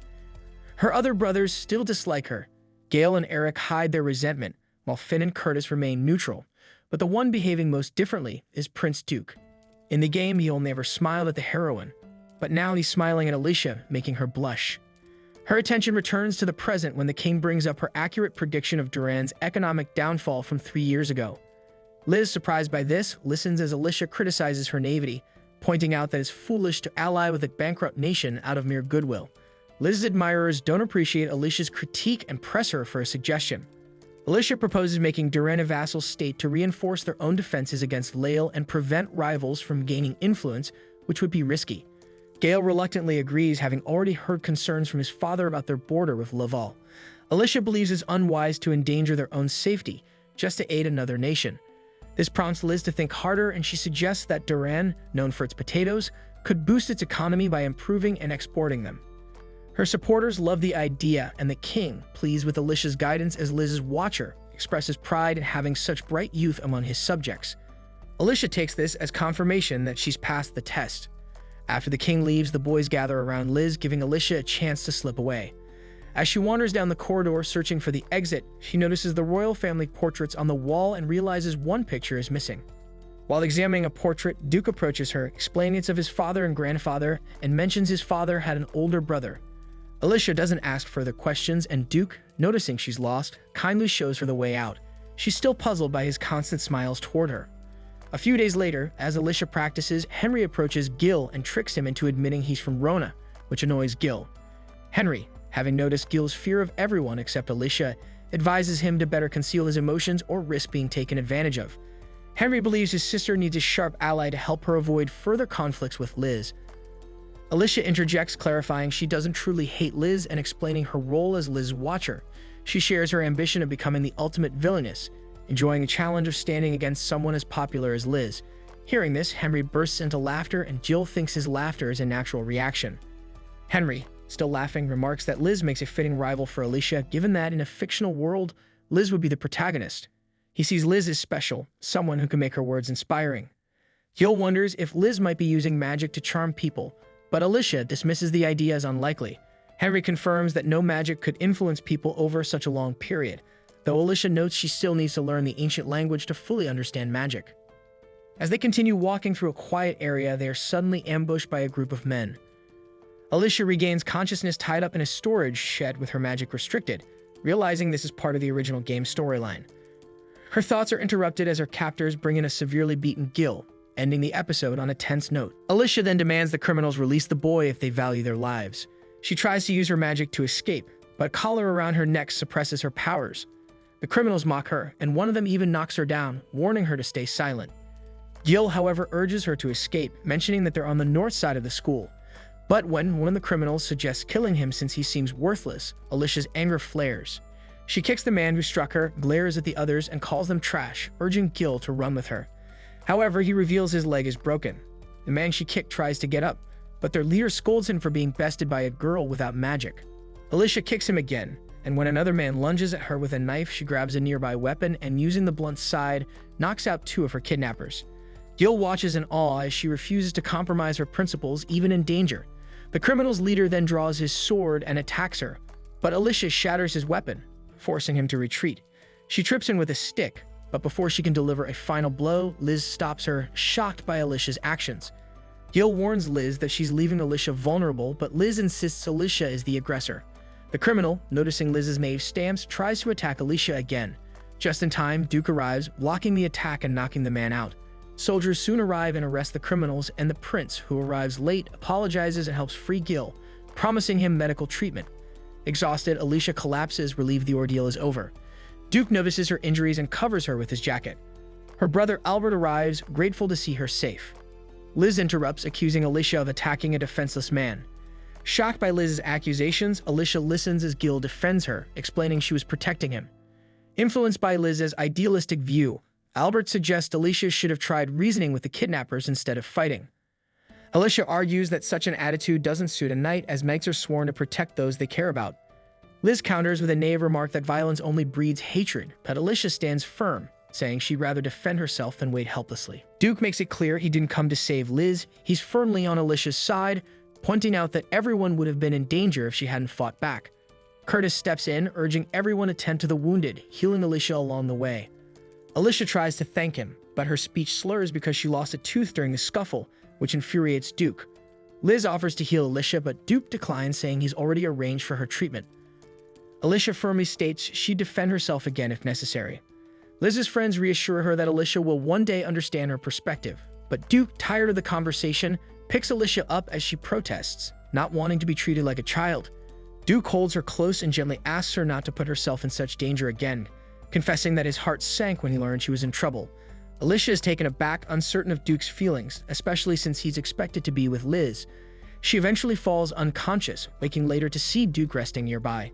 Her other brothers still dislike her. Gale and Eric hide their resentment, while Finn and Curtis remain neutral. But the one behaving most differently is Prince Duke. In the game, he only ever smiled at the heroine, but now he's smiling at Alicia, making her blush. Her attention returns to the present when the king brings up her accurate prediction of Duran's economic downfall from 3 years ago. Liz, surprised by this, listens as Alicia criticizes her naivety, pointing out that it's foolish to ally with a bankrupt nation out of mere goodwill. Liz's admirers don't appreciate Alicia's critique and press her for a suggestion. Alicia proposes making Duran a vassal state to reinforce their own defenses against Lael and prevent rivals from gaining influence, which would be risky. Gale reluctantly agrees, having already heard concerns from his father about their border with Laval. Alicia believes it's unwise to endanger their own safety, just to aid another nation. This prompts Liz to think harder, and she suggests that Duran, known for its potatoes, could boost its economy by improving and exporting them. Her supporters love the idea, and the king, pleased with Alicia's guidance as Liz's watcher, expresses pride in having such bright youth among his subjects. Alicia takes this as confirmation that she's passed the test. After the king leaves, the boys gather around Liz, giving Alicia a chance to slip away. As she wanders down the corridor searching for the exit, she notices the royal family portraits on the wall and realizes one picture is missing. While examining a portrait, Duke approaches her, explaining it's of his father and grandfather, and mentions his father had an older brother. Alicia doesn't ask further questions, and Duke, noticing she's lost, kindly shows her the way out. She's still puzzled by his constant smiles toward her. A few days later, as Alicia practices, Henry approaches Gil and tricks him into admitting he's from Rona, which annoys Gil. Henry, having noticed Gil's fear of everyone except Alicia, advises him to better conceal his emotions or risk being taken advantage of. Henry believes his sister needs a sharp ally to help her avoid further conflicts with Liz. Alicia interjects, clarifying she doesn't truly hate Liz and explaining her role as Liz's watcher. She shares her ambition of becoming the ultimate villainess, enjoying a challenge of standing against someone as popular as Liz. Hearing this, Henry bursts into laughter, and Jill thinks his laughter is a natural reaction. Henry, still laughing, remarks that Liz makes a fitting rival for Alicia, given that in a fictional world, Liz would be the protagonist. He sees Liz as special, someone who can make her words inspiring. Jill wonders if Liz might be using magic to charm people, but Alicia dismisses the idea as unlikely. Henry confirms that no magic could influence people over such a long period, though Alicia notes she still needs to learn the ancient language to fully understand magic. As they continue walking through a quiet area, they are suddenly ambushed by a group of men. Alicia regains consciousness tied up in a storage shed with her magic restricted, realizing this is part of the original game storyline. Her thoughts are interrupted as her captors bring in a severely beaten Gil, ending the episode on a tense note. Alicia then demands the criminals release the boy if they value their lives. She tries to use her magic to escape, but a collar around her neck suppresses her powers. The criminals mock her, and one of them even knocks her down, warning her to stay silent. Gil, however, urges her to escape, mentioning that they're on the north side of the school. But when one of the criminals suggests killing him since he seems worthless, Alicia's anger flares. She kicks the man who struck her, glares at the others, and calls them trash, urging Gil to run with her. However, he reveals his leg is broken. The man she kicked tries to get up, but their leader scolds him for being bested by a girl without magic. Alicia kicks him again, and when another man lunges at her with a knife, she grabs a nearby weapon and, using the blunt side, knocks out two of her kidnappers. Gil watches in awe as she refuses to compromise her principles, even in danger. The criminal's leader then draws his sword and attacks her, but Alicia shatters his weapon, forcing him to retreat. She trips him with a stick, but before she can deliver a final blow, Liz stops her, shocked by Alicia's actions. Gil warns Liz that she's leaving Alicia vulnerable, but Liz insists Alicia is the aggressor. The criminal, noticing Liz's knave stance, tries to attack Alicia again. Just in time, Duke arrives, blocking the attack and knocking the man out. Soldiers soon arrive and arrest the criminals, and the prince, who arrives late, apologizes and helps free Gil, promising him medical treatment. Exhausted, Alicia collapses, relieved the ordeal is over. Duke notices her injuries and covers her with his jacket. Her brother Albert arrives, grateful to see her safe. Liz interrupts, accusing Alicia of attacking a defenseless man. Shocked by Liz's accusations, Alicia listens as Gil defends her, explaining she was protecting him. Influenced by Liz's idealistic view, Albert suggests Alicia should have tried reasoning with the kidnappers instead of fighting. Alicia argues that such an attitude doesn't suit a knight, as knights are sworn to protect those they care about. Liz counters with a naive remark that violence only breeds hatred, but Alicia stands firm, saying she'd rather defend herself than wait helplessly. Duke makes it clear he didn't come to save Liz. He's firmly on Alicia's side, pointing out that everyone would have been in danger if she hadn't fought back. Curtis steps in, urging everyone to tend to the wounded, healing Alicia along the way. Alicia tries to thank him, but her speech slurs because she lost a tooth during the scuffle, which infuriates Duke. Liz offers to heal Alicia, but Duke declines, saying he's already arranged for her treatment. Alicia firmly states she'd defend herself again if necessary. Liz's friends reassure her that Alicia will one day understand her perspective, but Duke, tired of the conversation, picks Alicia up as she protests, not wanting to be treated like a child. Duke holds her close and gently asks her not to put herself in such danger again, confessing that his heart sank when he learned she was in trouble. Alicia is taken aback, uncertain of Duke's feelings, especially since he's expected to be with Liz. She eventually falls unconscious, waking later to see Duke resting nearby.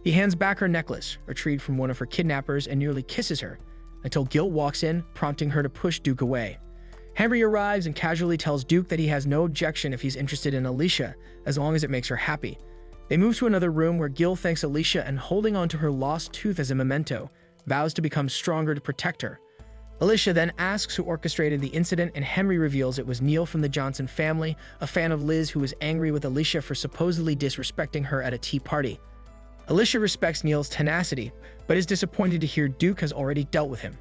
He hands back her necklace, retrieved from one of her kidnappers, and nearly kisses her, until Gil walks in, prompting her to push Duke away. Henry arrives and casually tells Duke that he has no objection if he's interested in Alicia, as long as it makes her happy. They move to another room where Gil thanks Alicia and, holding onto her lost tooth as a memento, vows to become stronger to protect her. Alicia then asks who orchestrated the incident, and Henry reveals it was Neil from the Johnson family, a fan of Liz who was angry with Alicia for supposedly disrespecting her at a tea party. Alicia respects Neil's tenacity, but is disappointed to hear Duke has already dealt with him.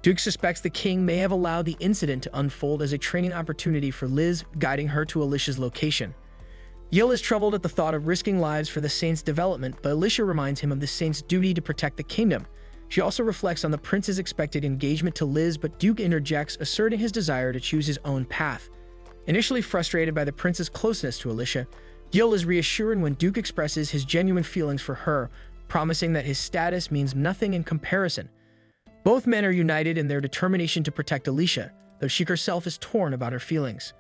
Duke suspects the king may have allowed the incident to unfold as a training opportunity for Liz, guiding her to Alicia's location. Gil is troubled at the thought of risking lives for the Saint's development, but Alicia reminds him of the Saint's duty to protect the kingdom. She also reflects on the prince's expected engagement to Liz, but Duke interjects, asserting his desire to choose his own path. Initially frustrated by the prince's closeness to Alicia, Gil is reassured when Duke expresses his genuine feelings for her, promising that his status means nothing in comparison. Both men are united in their determination to protect Alicia, though she herself is torn about her feelings.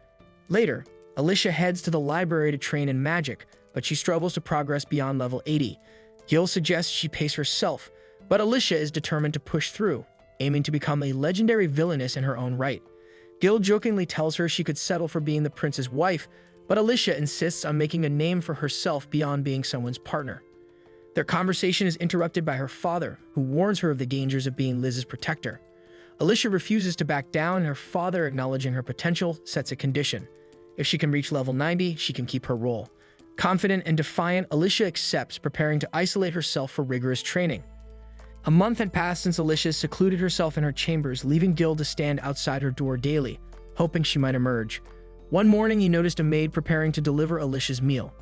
Later, Alicia heads to the library to train in magic, but she struggles to progress beyond level 80. Gil suggests she pace herself, but Alicia is determined to push through, aiming to become a legendary villainess in her own right. Gil jokingly tells her she could settle for being the prince's wife, but Alicia insists on making a name for herself beyond being someone's partner. Their conversation is interrupted by her father, who warns her of the dangers of being Liz's protector. Alicia refuses to back down, and her father, acknowledging her potential, sets a condition. If she can reach level 90, she can keep her role. Confident and defiant, Alicia accepts, preparing to isolate herself for rigorous training. A month had passed since Alicia secluded herself in her chambers, leaving Gil to stand outside her door daily, hoping she might emerge. One morning, he noticed a maid preparing to deliver Alicia's meal.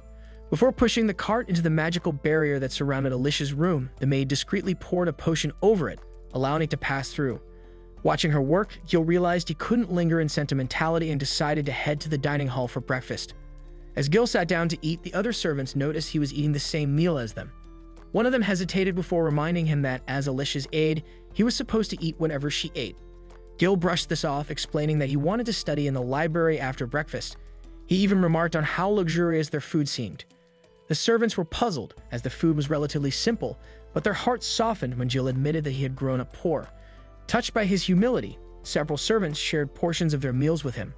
Before pushing the cart into the magical barrier that surrounded Alicia's room, the maid discreetly poured a potion over it, allowing it to pass through. Watching her work, Gil realized he couldn't linger in sentimentality and decided to head to the dining hall for breakfast. As Gil sat down to eat, the other servants noticed he was eating the same meal as them. One of them hesitated before reminding him that, as Alicia's aide, he was supposed to eat whenever she ate. Gil brushed this off, explaining that he wanted to study in the library after breakfast. He even remarked on how luxurious their food seemed. The servants were puzzled, as the food was relatively simple, but their hearts softened when Gil admitted that he had grown up poor. Touched by his humility, several servants shared portions of their meals with him.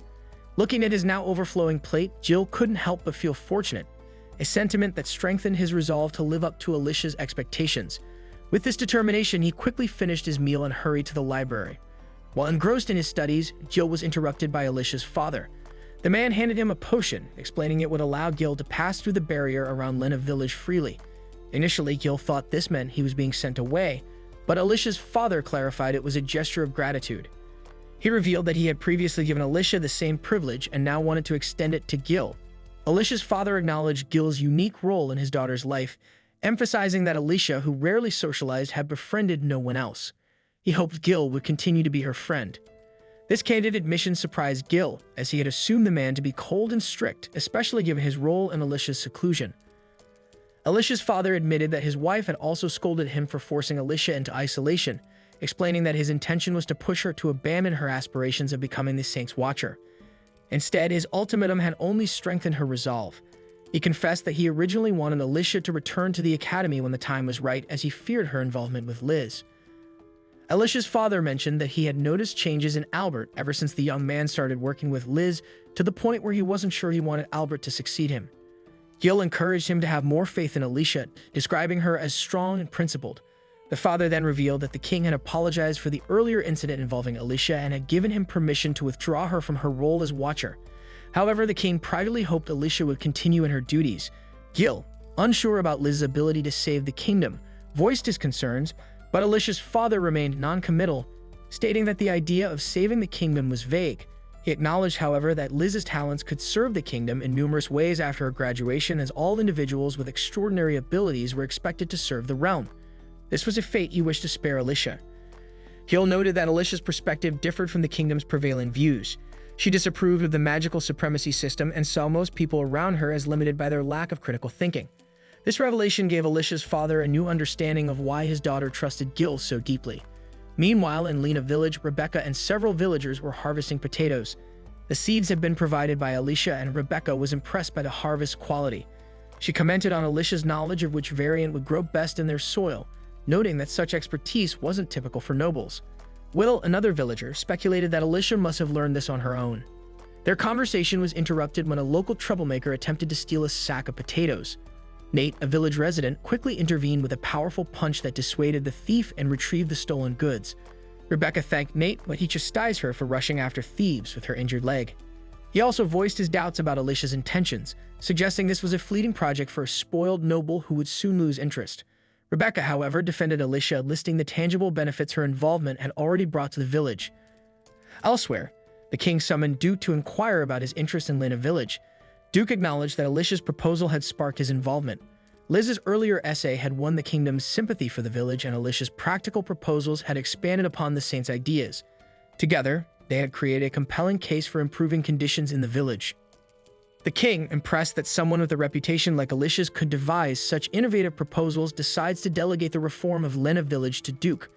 Looking at his now overflowing plate, Gil couldn't help but feel fortunate, a sentiment that strengthened his resolve to live up to Alicia's expectations. With this determination, he quickly finished his meal and hurried to the library. While engrossed in his studies, Gil was interrupted by Alicia's father. The man handed him a potion, explaining it would allow Gil to pass through the barrier around Lena village freely. Initially, Gil thought this meant he was being sent away, but Alicia's father clarified it was a gesture of gratitude. He revealed that he had previously given Alicia the same privilege and now wanted to extend it to Gil. Alicia's father acknowledged Gil's unique role in his daughter's life, emphasizing that Alicia, who rarely socialized, had befriended no one else. He hoped Gil would continue to be her friend. This candid admission surprised Gil, as he had assumed the man to be cold and strict, especially given his role in Alicia's seclusion. Alicia's father admitted that his wife had also scolded him for forcing Alicia into isolation, explaining that his intention was to push her to abandon her aspirations of becoming the Saint's Watcher. Instead, his ultimatum had only strengthened her resolve. He confessed that he originally wanted Alicia to return to the academy when the time was right, as he feared her involvement with Liz. Alicia's father mentioned that he had noticed changes in Albert ever since the young man started working with Liz, to the point where he wasn't sure he wanted Albert to succeed him. Gil encouraged him to have more faith in Alicia, describing her as strong and principled. The father then revealed that the king had apologized for the earlier incident involving Alicia and had given him permission to withdraw her from her role as Watcher. However, the king privately hoped Alicia would continue in her duties. Gil, unsure about Liz's ability to save the kingdom, voiced his concerns, but Alicia's father remained non-committal, stating that the idea of saving the kingdom was vague. He acknowledged, however, that Liz's talents could serve the kingdom in numerous ways after her graduation, as all individuals with extraordinary abilities were expected to serve the realm. This was a fate he wished to spare Alicia. Gil noted that Alicia's perspective differed from the kingdom's prevailing views. She disapproved of the magical supremacy system and saw most people around her as limited by their lack of critical thinking. This revelation gave Alicia's father a new understanding of why his daughter trusted Gil so deeply. Meanwhile, in Lena village, Rebecca and several villagers were harvesting potatoes. The seeds had been provided by Alicia, and Rebecca was impressed by the harvest quality. She commented on Alicia's knowledge of which variant would grow best in their soil, noting that such expertise wasn't typical for nobles. Will, another villager, speculated that Alicia must have learned this on her own. Their conversation was interrupted when a local troublemaker attempted to steal a sack of potatoes. Nate, a village resident, quickly intervened with a powerful punch that dissuaded the thief and retrieved the stolen goods. Rebecca thanked Nate, but he chastised her for rushing after thieves with her injured leg. He also voiced his doubts about Alicia's intentions, suggesting this was a fleeting project for a spoiled noble who would soon lose interest. Rebecca, however, defended Alicia, listing the tangible benefits her involvement had already brought to the village. Elsewhere, the king summoned Duke to inquire about his interest in Lena Village. Duke acknowledged that Alicia's proposal had sparked his involvement. Liz's earlier essay had won the kingdom's sympathy for the village, and Alicia's practical proposals had expanded upon the saint's ideas. Together, they had created a compelling case for improving conditions in the village. The king, impressed that someone with a reputation like Alicia's could devise such innovative proposals, decides to delegate the reform of Lena Village to Duke.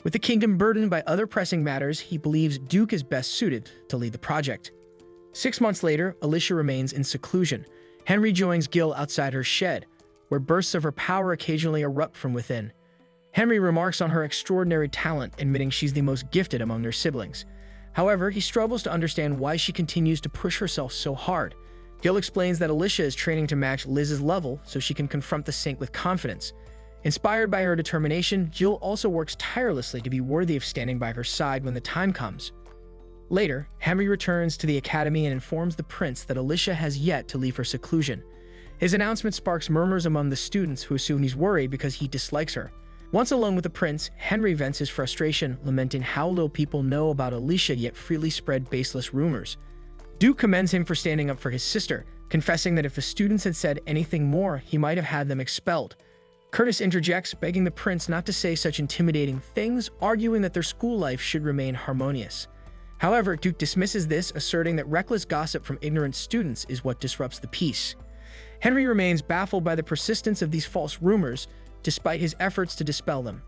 With the kingdom burdened by other pressing matters, he believes Duke is best suited to lead the project. 6 months later, Alicia remains in seclusion. Henry joins Gil outside her shed, where bursts of her power occasionally erupt from within. Henry remarks on her extraordinary talent, admitting she's the most gifted among her siblings. However, he struggles to understand why she continues to push herself so hard. Gil explains that Alicia is training to match Liz's level so she can confront the saint with confidence. Inspired by her determination, Gil also works tirelessly to be worthy of standing by her side when the time comes. Later, Henry returns to the academy and informs the prince that Alicia has yet to leave her seclusion. His announcement sparks murmurs among the students, who assume he's worried because he dislikes her. Once alone with the prince, Henry vents his frustration, lamenting how little people know about Alicia yet freely spread baseless rumors. Duke commends him for standing up for his sister, confessing that if the students had said anything more, he might have had them expelled. Curtis interjects, begging the prince not to say such intimidating things, arguing that their school life should remain harmonious. However, Duke dismisses this, asserting that reckless gossip from ignorant students is what disrupts the peace. Henry remains baffled by the persistence of these false rumors, despite his efforts to dispel them.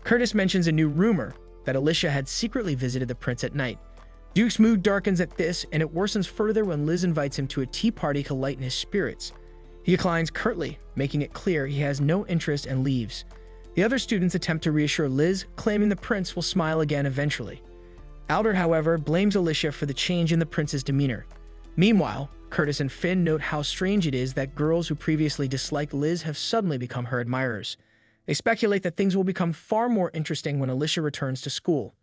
Curtis mentions a new rumor that Alicia had secretly visited the prince at night. Duke's mood darkens at this, and it worsens further when Liz invites him to a tea party to lighten his spirits. He declines curtly, making it clear he has no interest, and leaves. The other students attempt to reassure Liz, claiming the prince will smile again eventually. Albert, however, blames Alicia for the change in the prince's demeanor. Meanwhile, Curtis and Finn note how strange it is that girls who previously disliked Liz have suddenly become her admirers. They speculate that things will become far more interesting when Alicia returns to school.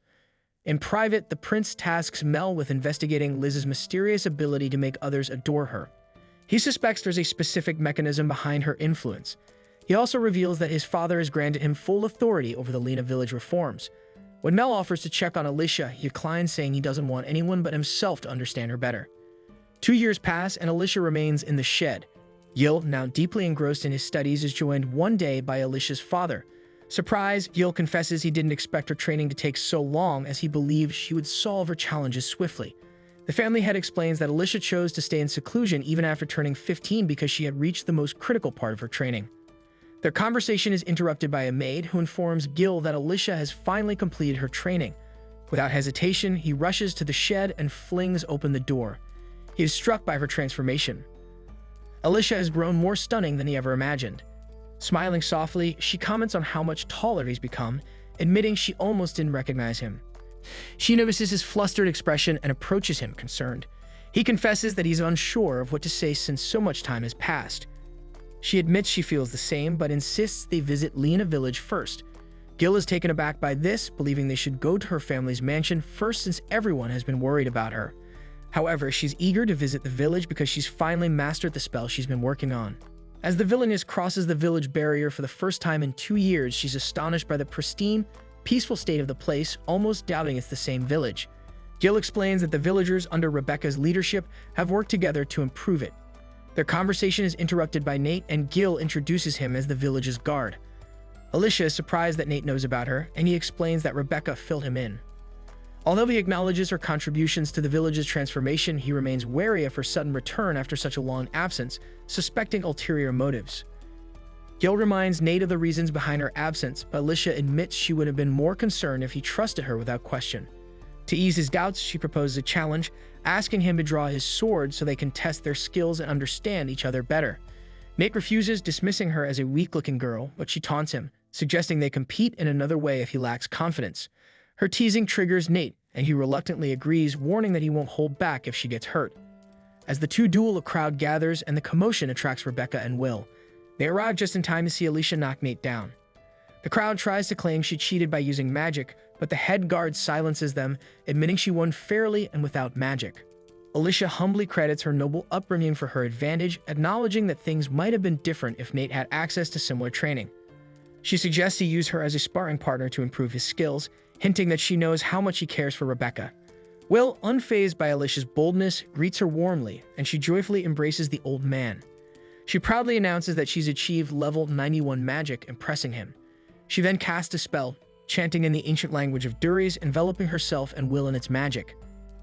In private, the prince tasks Mel with investigating Liz's mysterious ability to make others adore her. He suspects there's a specific mechanism behind her influence. He also reveals that his father has granted him full authority over the Lena Village reforms. When Mel offers to check on Alicia, he declines, saying he doesn't want anyone but himself to understand her better. 2 years pass, and Alicia remains in the shed. Gil, now deeply engrossed in his studies, is joined one day by Alicia's father. Surprised, Gil confesses he didn't expect her training to take so long, as he believed she would solve her challenges swiftly. The family head explains that Alicia chose to stay in seclusion even after turning 15 because she had reached the most critical part of her training. Their conversation is interrupted by a maid who informs Gil that Alicia has finally completed her training. Without hesitation, he rushes to the shed and flings open the door. He is struck by her transformation. Alicia has grown more stunning than he ever imagined. Smiling softly, she comments on how much taller he's become, admitting she almost didn't recognize him. She notices his flustered expression and approaches him, concerned. He confesses that he's unsure of what to say since so much time has passed. She admits she feels the same, but insists they visit Lena Village first. Gil is taken aback by this, believing they should go to her family's mansion first since everyone has been worried about her. However, she's eager to visit the village because she's finally mastered the spell she's been working on. As the Villainess crosses the village barrier for the first time in 2 years, she's astonished by the pristine, peaceful state of the place, almost doubting it's the same village. Gil explains that the villagers under Rebecca's leadership have worked together to improve it. Their conversation is interrupted by Nate, and Gil introduces him as the village's guard. Alicia is surprised that Nate knows about her, and he explains that Rebecca filled him in. Although he acknowledges her contributions to the village's transformation, he remains wary of her sudden return after such a long absence, suspecting ulterior motives. Gil reminds Nate of the reasons behind her absence, but Alicia admits she would have been more concerned if he trusted her without question. To ease his doubts, she proposes a challenge, asking him to draw his sword so they can test their skills and understand each other better. Nate refuses, dismissing her as a weak-looking girl, but she taunts him, suggesting they compete in another way if he lacks confidence. Her teasing triggers Nate, and he reluctantly agrees, warning that he won't hold back if she gets hurt. As the two duel, a crowd gathers, and the commotion attracts Rebecca and Will. They arrive just in time to see Alicia knock Nate down. The crowd tries to claim she cheated by using magic, but but the head guard silences them, admitting she won fairly and without magic. Alicia humbly credits her noble upbringing for her advantage, acknowledging that things might have been different if Nate had access to similar training. She suggests he use her as a sparring partner to improve his skills, hinting that she knows how much he cares for Rebecca. Will, unfazed by Alicia's boldness, greets her warmly, and she joyfully embraces the old man. She proudly announces that she's achieved level 91 magic, impressing him. She then casts a spell, chanting in the ancient language of Duries, enveloping herself and Will in its magic.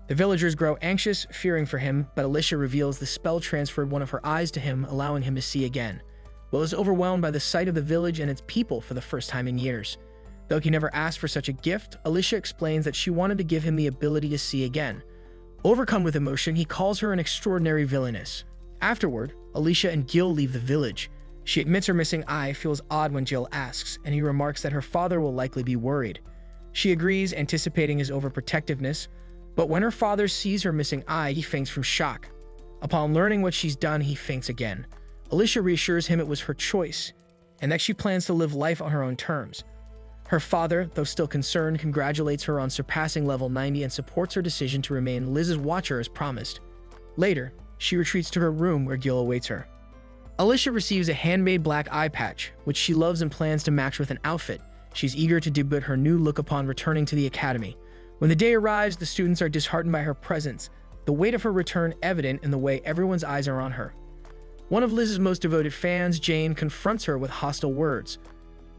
The villagers grow anxious, fearing for him, but Alicia reveals the spell transferred one of her eyes to him, allowing him to see again. Will is overwhelmed by the sight of the village and its people for the first time in years. Though he never asked for such a gift, Alicia explains that she wanted to give him the ability to see again. Overcome with emotion, he calls her an extraordinary villainess. Afterward, Alicia and Gil leave the village. She admits her missing eye feels odd when Jill asks, and he remarks that her father will likely be worried. She agrees, anticipating his overprotectiveness, but when her father sees her missing eye, he faints from shock. Upon learning what she's done, he faints again. Alicia reassures him it was her choice, and that she plans to live life on her own terms. Her father, though still concerned, congratulates her on surpassing level 90 and supports her decision to remain Liz's watcher as promised. Later, she retreats to her room where Gil awaits her. Alicia receives a handmade black eye patch, which she loves and plans to match with an outfit. She's eager to debut her new look upon returning to the academy. When the day arrives, the students are disheartened by her presence, the weight of her return evident in the way everyone's eyes are on her. One of Liz's most devoted fans, Jane, confronts her with hostile words.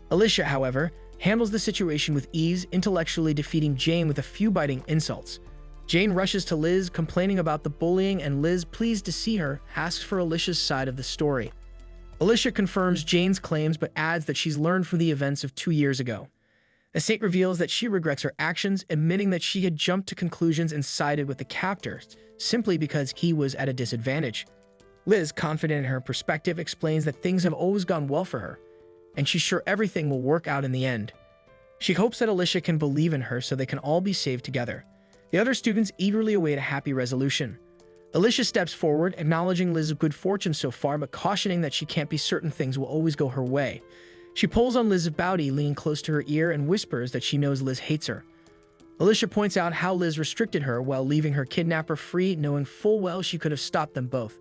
Alicia, however, handles the situation with ease, intellectually defeating Jane with a few biting insults. Jane rushes to Liz, complaining about the bullying, and Liz, pleased to see her, asks for Alicia's side of the story. Alicia confirms Jane's claims but adds that she's learned from the events of 2 years ago. The saint reveals that she regrets her actions, admitting that she had jumped to conclusions and sided with the captor, simply because he was at a disadvantage. Liz, confident in her perspective, explains that things have always gone well for her, and she's sure everything will work out in the end. She hopes that Alicia can believe in her so they can all be saved together. The other students eagerly await a happy resolution. Alicia steps forward, acknowledging Liz's good fortune so far, but cautioning that she can't be certain things will always go her way. She pulls on Liz's bowtie, leaning close to her ear, and whispers that she knows Liz hates her. Alicia points out how Liz restricted her while leaving her kidnapper free, knowing full well she could have stopped them both.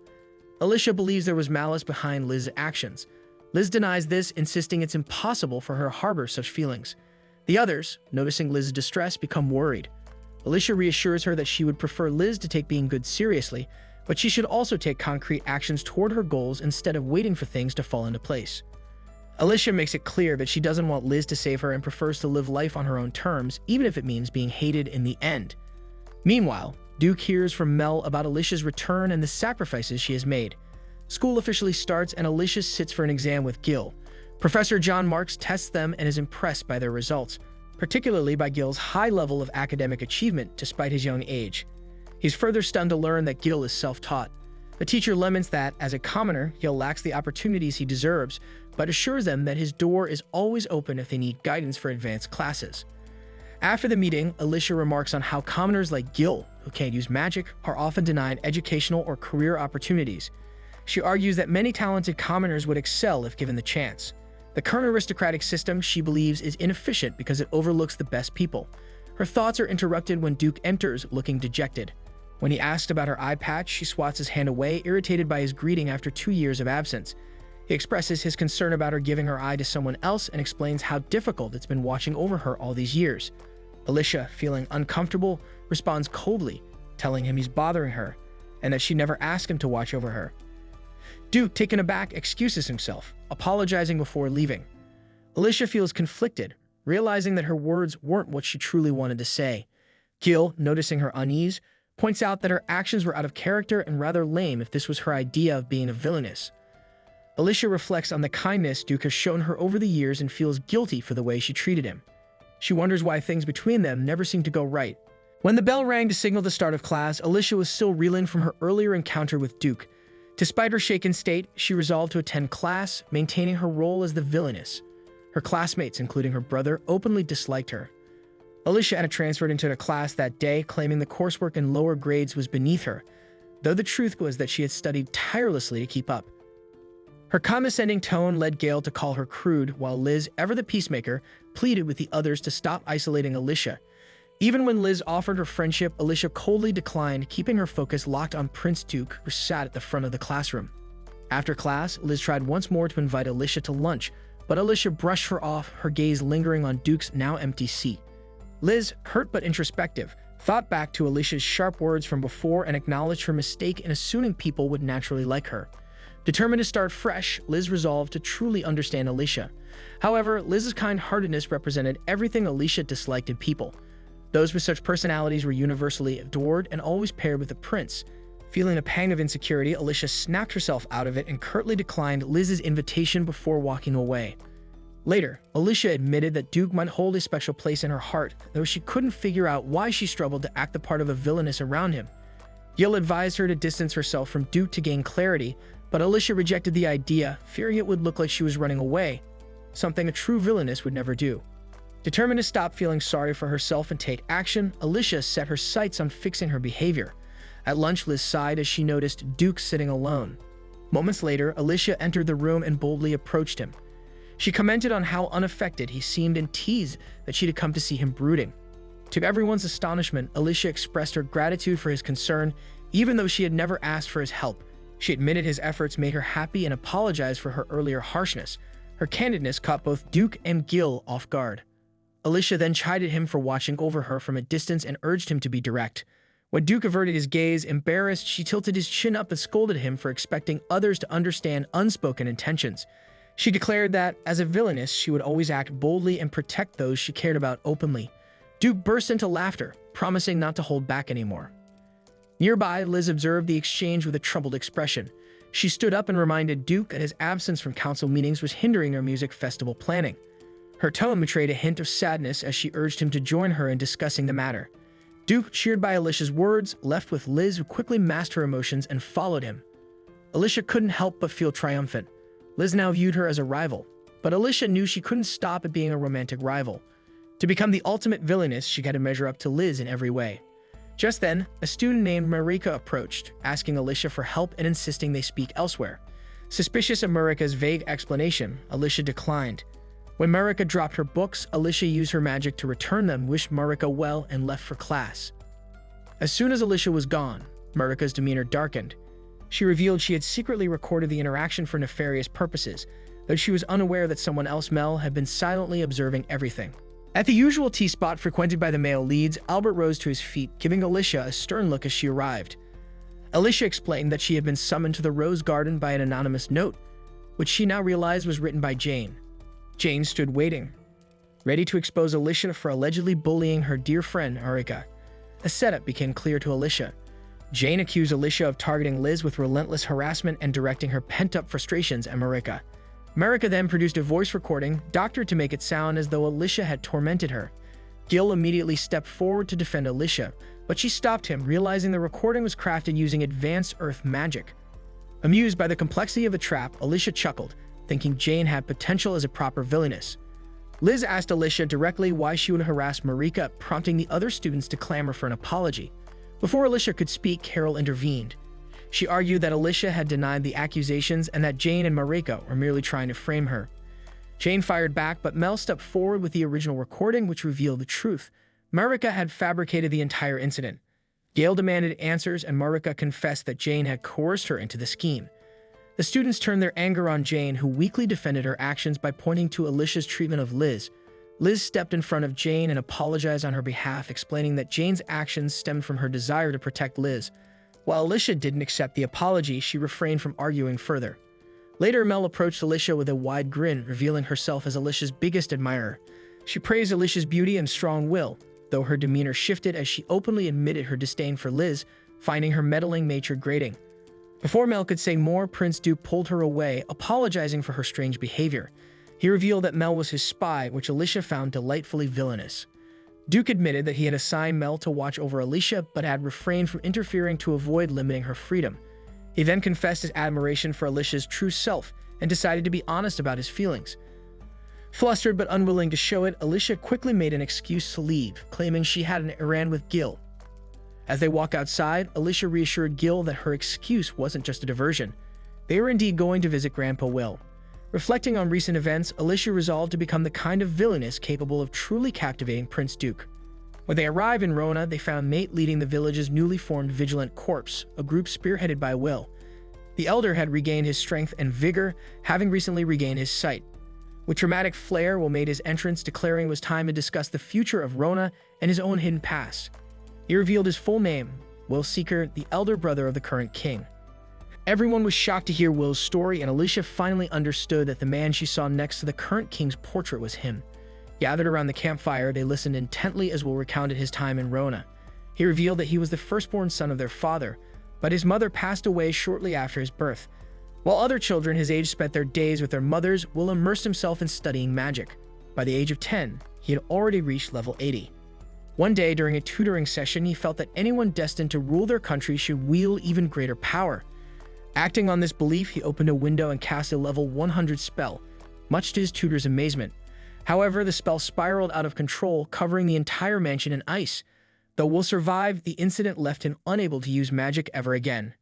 Alicia believes there was malice behind Liz's actions. Liz denies this, insisting it's impossible for her to harbor such feelings. The others, noticing Liz's distress, become worried. Alicia reassures her that she would prefer Liz to take being good seriously, but she should also take concrete actions toward her goals instead of waiting for things to fall into place. Alicia makes it clear that she doesn't want Liz to save her and prefers to live life on her own terms, even if it means being hated in the end. Meanwhile, Duke hears from Mel about Alicia's return and the sacrifices she has made. School officially starts and Alicia sits for an exam with Gil. Professor John Marks tests them and is impressed by their results, particularly by Gil's high level of academic achievement despite his young age. He's further stunned to learn that Gil is self-taught. The teacher laments that, as a commoner, Gil lacks the opportunities he deserves, but assures them that his door is always open if they need guidance for advanced classes. After the meeting, Alicia remarks on how commoners like Gil, who can't use magic, are often denied educational or career opportunities. She argues that many talented commoners would excel if given the chance. The current aristocratic system, she believes, is inefficient because it overlooks the best people. Her thoughts are interrupted when Duke enters, looking dejected. When he asks about her eye patch, she swats his hand away, irritated by his greeting after 2 years of absence. He expresses his concern about her giving her eye to someone else and explains how difficult it's been watching over her all these years. Alicia, feeling uncomfortable, responds coldly, telling him he's bothering her, and that she never asked him to watch over her. Duke, taken aback, excuses himself, apologizing before leaving. Alicia feels conflicted, realizing that her words weren't what she truly wanted to say. Gil, noticing her unease, points out that her actions were out of character and rather lame if this was her idea of being a villainess. Alicia reflects on the kindness Duke has shown her over the years and feels guilty for the way she treated him. She wonders why things between them never seem to go right. When the bell rang to signal the start of class, Alicia was still reeling from her earlier encounter with Duke. Despite her shaken state, she resolved to attend class, maintaining her role as the villainess. Her classmates, including her brother, openly disliked her. Alicia had transferred into the class that day, claiming the coursework in lower grades was beneath her, though the truth was that she had studied tirelessly to keep up. Her condescending tone led Gale to call her crude, while Liz, ever the peacemaker, pleaded with the others to stop isolating Alicia. Even when Liz offered her friendship, Alicia coldly declined, keeping her focus locked on Prince Duke, who sat at the front of the classroom. After class, Liz tried once more to invite Alicia to lunch, but Alicia brushed her off, her gaze lingering on Duke's now empty seat. Liz, hurt but introspective, thought back to Alicia's sharp words from before and acknowledged her mistake in assuming people would naturally like her. Determined to start fresh, Liz resolved to truly understand Alicia. However, Liz's kind-heartedness represented everything Alicia disliked in people. Those with such personalities were universally adored and always paired with a prince. Feeling a pang of insecurity, Alicia snapped herself out of it and curtly declined Liz's invitation before walking away. Later, Alicia admitted that Duke might hold a special place in her heart, though she couldn't figure out why she struggled to act the part of a villainess around him. Gil advised her to distance herself from Duke to gain clarity, but Alicia rejected the idea, fearing it would look like she was running away, something a true villainess would never do. Determined to stop feeling sorry for herself and take action, Alicia set her sights on fixing her behavior. At lunch, Liz sighed as she noticed Duke sitting alone. Moments later, Alicia entered the room and boldly approached him. She commented on how unaffected he seemed and teased that she'd come to see him brooding. To everyone's astonishment, Alicia expressed her gratitude for his concern, even though she had never asked for his help. She admitted his efforts made her happy and apologized for her earlier harshness. Her candidness caught both Duke and Gil off guard. Alicia then chided him for watching over her from a distance and urged him to be direct. When Duke averted his gaze, embarrassed, she tilted his chin up and scolded him for expecting others to understand unspoken intentions. She declared that, as a villainess, she would always act boldly and protect those she cared about openly. Duke burst into laughter, promising not to hold back anymore. Nearby, Liz observed the exchange with a troubled expression. She stood up and reminded Duke that his absence from council meetings was hindering their music festival planning. Her tone betrayed a hint of sadness as she urged him to join her in discussing the matter. Duke, cheered by Alicia's words, left with Liz, who quickly masked her emotions and followed him. Alicia couldn't help but feel triumphant. Liz now viewed her as a rival, but Alicia knew she couldn't stop at being a romantic rival. To become the ultimate villainess, she had to measure up to Liz in every way. Just then, a student named Marika approached, asking Alicia for help and insisting they speak elsewhere. Suspicious of Marika's vague explanation, Alicia declined. When Marika dropped her books, Alicia used her magic to return them, wished Marika well, and left for class. As soon as Alicia was gone, Marika's demeanor darkened. She revealed she had secretly recorded the interaction for nefarious purposes, though she was unaware that someone else, Mel, had been silently observing everything. At the usual tea spot frequented by the male leads, Albert rose to his feet, giving Alicia a stern look as she arrived. Alicia explained that she had been summoned to the Rose Garden by an anonymous note, which she now realized was written by Jane. Jane stood waiting, ready to expose Alicia for allegedly bullying her dear friend, Arika. A setup became clear to Alicia. Jane accused Alicia of targeting Liz with relentless harassment and directing her pent-up frustrations at Marika. Marika then produced a voice recording, doctored to make it sound as though Alicia had tormented her. Gil immediately stepped forward to defend Alicia, but she stopped him, realizing the recording was crafted using advanced earth magic. Amused by the complexity of the trap, Alicia chuckled, thinking Jane had potential as a proper villainess. Liz asked Alicia directly why she would harass Marika, prompting the other students to clamor for an apology. Before Alicia could speak, Carol intervened. She argued that Alicia had denied the accusations and that Jane and Marika were merely trying to frame her. Jane fired back, but Mel stepped forward with the original recording, which revealed the truth. Marika had fabricated the entire incident. Gale demanded answers, and Marika confessed that Jane had coerced her into the scheme. The students turned their anger on Jane, who weakly defended her actions by pointing to Alicia's treatment of Liz. Liz stepped in front of Jane and apologized on her behalf, explaining that Jane's actions stemmed from her desire to protect Liz. While Alicia didn't accept the apology, she refrained from arguing further. Later, Mel approached Alicia with a wide grin, revealing herself as Alicia's biggest admirer. She praised Alicia's beauty and strong will, though her demeanor shifted as she openly admitted her disdain for Liz, finding her meddling nature grating. Before Mel could say more, Prince Duke pulled her away, apologizing for her strange behavior. He revealed that Mel was his spy, which Alicia found delightfully villainous. Duke admitted that he had assigned Mel to watch over Alicia, but had refrained from interfering to avoid limiting her freedom. He then confessed his admiration for Alicia's true self and decided to be honest about his feelings. Flustered but unwilling to show it, Alicia quickly made an excuse to leave, claiming she had an errand with Gil. As they walk outside, Alicia reassured Gil that her excuse wasn't just a diversion. They were indeed going to visit Grandpa Will. Reflecting on recent events, Alicia resolved to become the kind of villainess capable of truly captivating Prince Duke. When they arrived in Rona, they found Mate leading the village's newly formed Vigilant Corps, a group spearheaded by Will. The elder had regained his strength and vigor, having recently regained his sight. With dramatic flair, Will made his entrance, declaring it was time to discuss the future of Rona and his own hidden past. He revealed his full name, Will Seeker, the elder brother of the current king. Everyone was shocked to hear Will's story, and Alicia finally understood that the man she saw next to the current king's portrait was him. Gathered around the campfire, they listened intently as Will recounted his time in Rona. He revealed that he was the firstborn son of their father, but his mother passed away shortly after his birth. While other children his age spent their days with their mothers, Will immersed himself in studying magic. By the age of 10, he had already reached level 80. One day, during a tutoring session, he felt that anyone destined to rule their country should wield even greater power. Acting on this belief, he opened a window and cast a level 100 spell, much to his tutor's amazement. However, the spell spiraled out of control, covering the entire mansion in ice. Though Will survived, the incident left him unable to use magic ever again.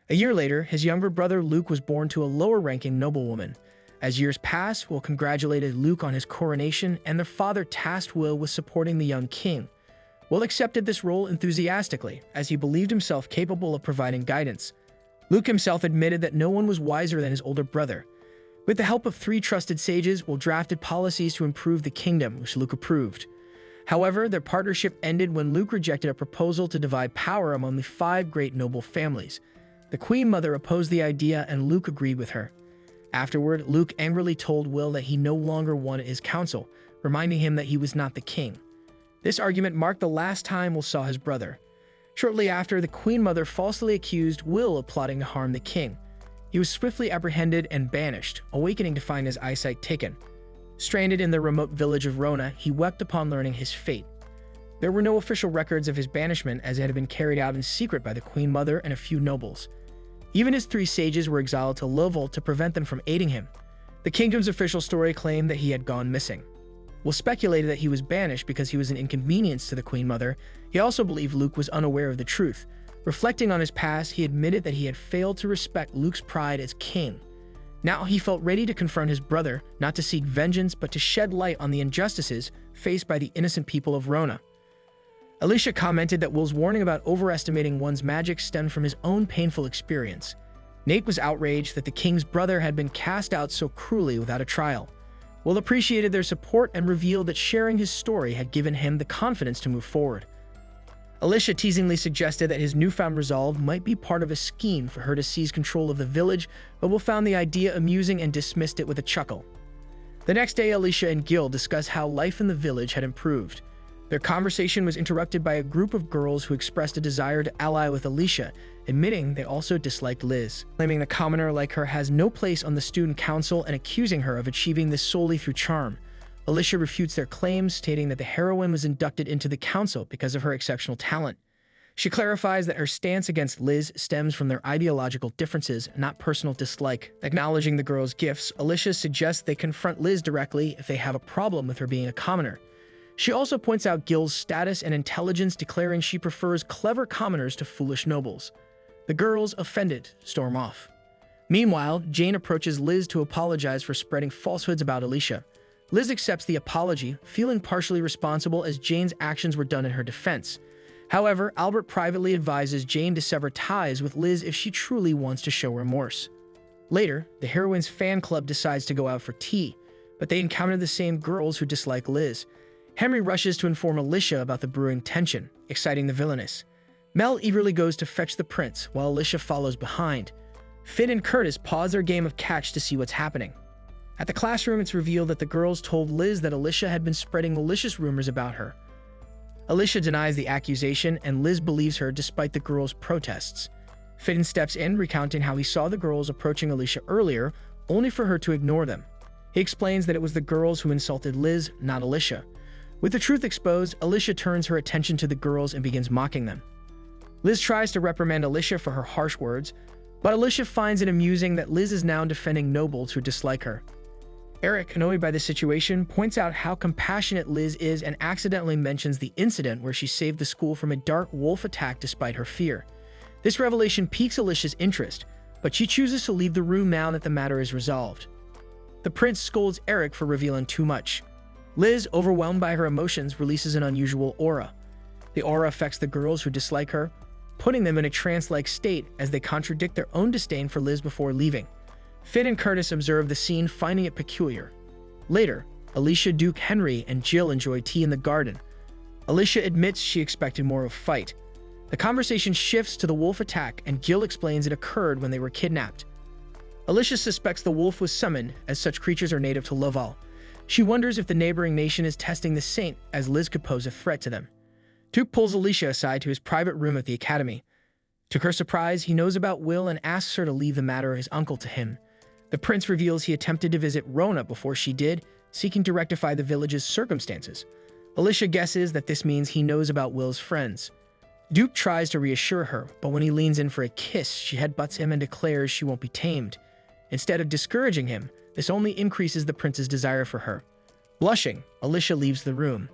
A year later, his younger brother Luke was born to a lower-ranking noblewoman. As years passed, Will congratulated Luke on his coronation, and their father tasked Will with supporting the young king. Will accepted this role enthusiastically, as he believed himself capable of providing guidance. Luke himself admitted that no one was wiser than his older brother. With the help of 3 trusted sages, Will drafted policies to improve the kingdom, which Luke approved. However, their partnership ended when Luke rejected a proposal to divide power among the 5 great noble families. The Queen Mother opposed the idea, and Luke agreed with her. Afterward, Luke angrily told Will that he no longer wanted his counsel, reminding him that he was not the king. This argument marked the last time Will saw his brother. Shortly after, the Queen Mother falsely accused Will of plotting to harm the king. He was swiftly apprehended and banished, awakening to find his eyesight taken. Stranded in the remote village of Rona, he wept upon learning his fate. There were no official records of his banishment, as it had been carried out in secret by the Queen Mother and a few nobles. Even his 3 sages were exiled to Lovell to prevent them from aiding him. The kingdom's official story claimed that he had gone missing. Will speculated that he was banished because he was an inconvenience to the Queen Mother. He also believed Luke was unaware of the truth. Reflecting on his past, he admitted that he had failed to respect Luke's pride as king. Now he felt ready to confront his brother, not to seek vengeance, but to shed light on the injustices faced by the innocent people of Rona. Alicia commented that Will's warning about overestimating one's magic stemmed from his own painful experience. Nate was outraged that the king's brother had been cast out so cruelly without a trial. Will appreciated their support and revealed that sharing his story had given him the confidence to move forward. Alicia teasingly suggested that his newfound resolve might be part of a scheme for her to seize control of the village, but Will found the idea amusing and dismissed it with a chuckle. The next day, Alicia and Gil discussed how life in the village had improved. Their conversation was interrupted by a group of girls who expressed a desire to ally with Alicia, admitting they also disliked Liz, claiming the commoner like her has no place on the student council and accusing her of achieving this solely through charm. Alicia refutes their claims, stating that the heroine was inducted into the council because of her exceptional talent. She clarifies that her stance against Liz stems from their ideological differences, not personal dislike. Acknowledging the girls' gifts, Alicia suggests they confront Liz directly if they have a problem with her being a commoner. She also points out Gil's status and intelligence, declaring she prefers clever commoners to foolish nobles. The girls, offended, storm off. Meanwhile, Jane approaches Liz to apologize for spreading falsehoods about Alicia. Liz accepts the apology, feeling partially responsible as Jane's actions were done in her defense. However, Albert privately advises Jane to sever ties with Liz if she truly wants to show remorse. Later, the heroine's fan club decides to go out for tea, but they encounter the same girls who dislike Liz. Henry rushes to inform Alicia about the brewing tension, exciting the Villainess. Mel eagerly goes to fetch the prince, while Alicia follows behind. Finn and Curtis pause their game of catch to see what's happening. At the classroom, it's revealed that the girls told Liz that Alicia had been spreading malicious rumors about her. Alicia denies the accusation, and Liz believes her despite the girls' protests. Finn steps in, recounting how he saw the girls approaching Alicia earlier, only for her to ignore them. He explains that it was the girls who insulted Liz, not Alicia. With the truth exposed, Alicia turns her attention to the girls and begins mocking them. Liz tries to reprimand Alicia for her harsh words, but Alicia finds it amusing that Liz is now defending nobles who dislike her. Eric, annoyed by the situation, points out how compassionate Liz is and accidentally mentions the incident where she saved the school from a dark wolf attack despite her fear. This revelation piques Alicia's interest, but she chooses to leave the room now that the matter is resolved. The prince scolds Eric for revealing too much. Liz, overwhelmed by her emotions, releases an unusual aura. The aura affects the girls who dislike her, putting them in a trance-like state as they contradict their own disdain for Liz before leaving. Finn and Curtis observe the scene, finding it peculiar. Later, Alicia, Duke, Henry, and Jill enjoy tea in the garden. Alicia admits she expected more of a fight. The conversation shifts to the wolf attack, and Jill explains it occurred when they were kidnapped. Alicia suspects the wolf was summoned, as such creatures are native to Loval. She wonders if the neighboring nation is testing the saint, as Liz could pose a threat to them. Duke pulls Alicia aside to his private room at the academy. To her surprise, he knows about Will and asks her to leave the matter of his uncle to him. The prince reveals he attempted to visit Rona before she did, seeking to rectify the village's circumstances. Alicia guesses that this means he knows about Will's friends. Duke tries to reassure her, but when he leans in for a kiss, she headbutts him and declares she won't be tamed. Instead of discouraging him, this only increases the prince's desire for her. Blushing, Alicia leaves the room.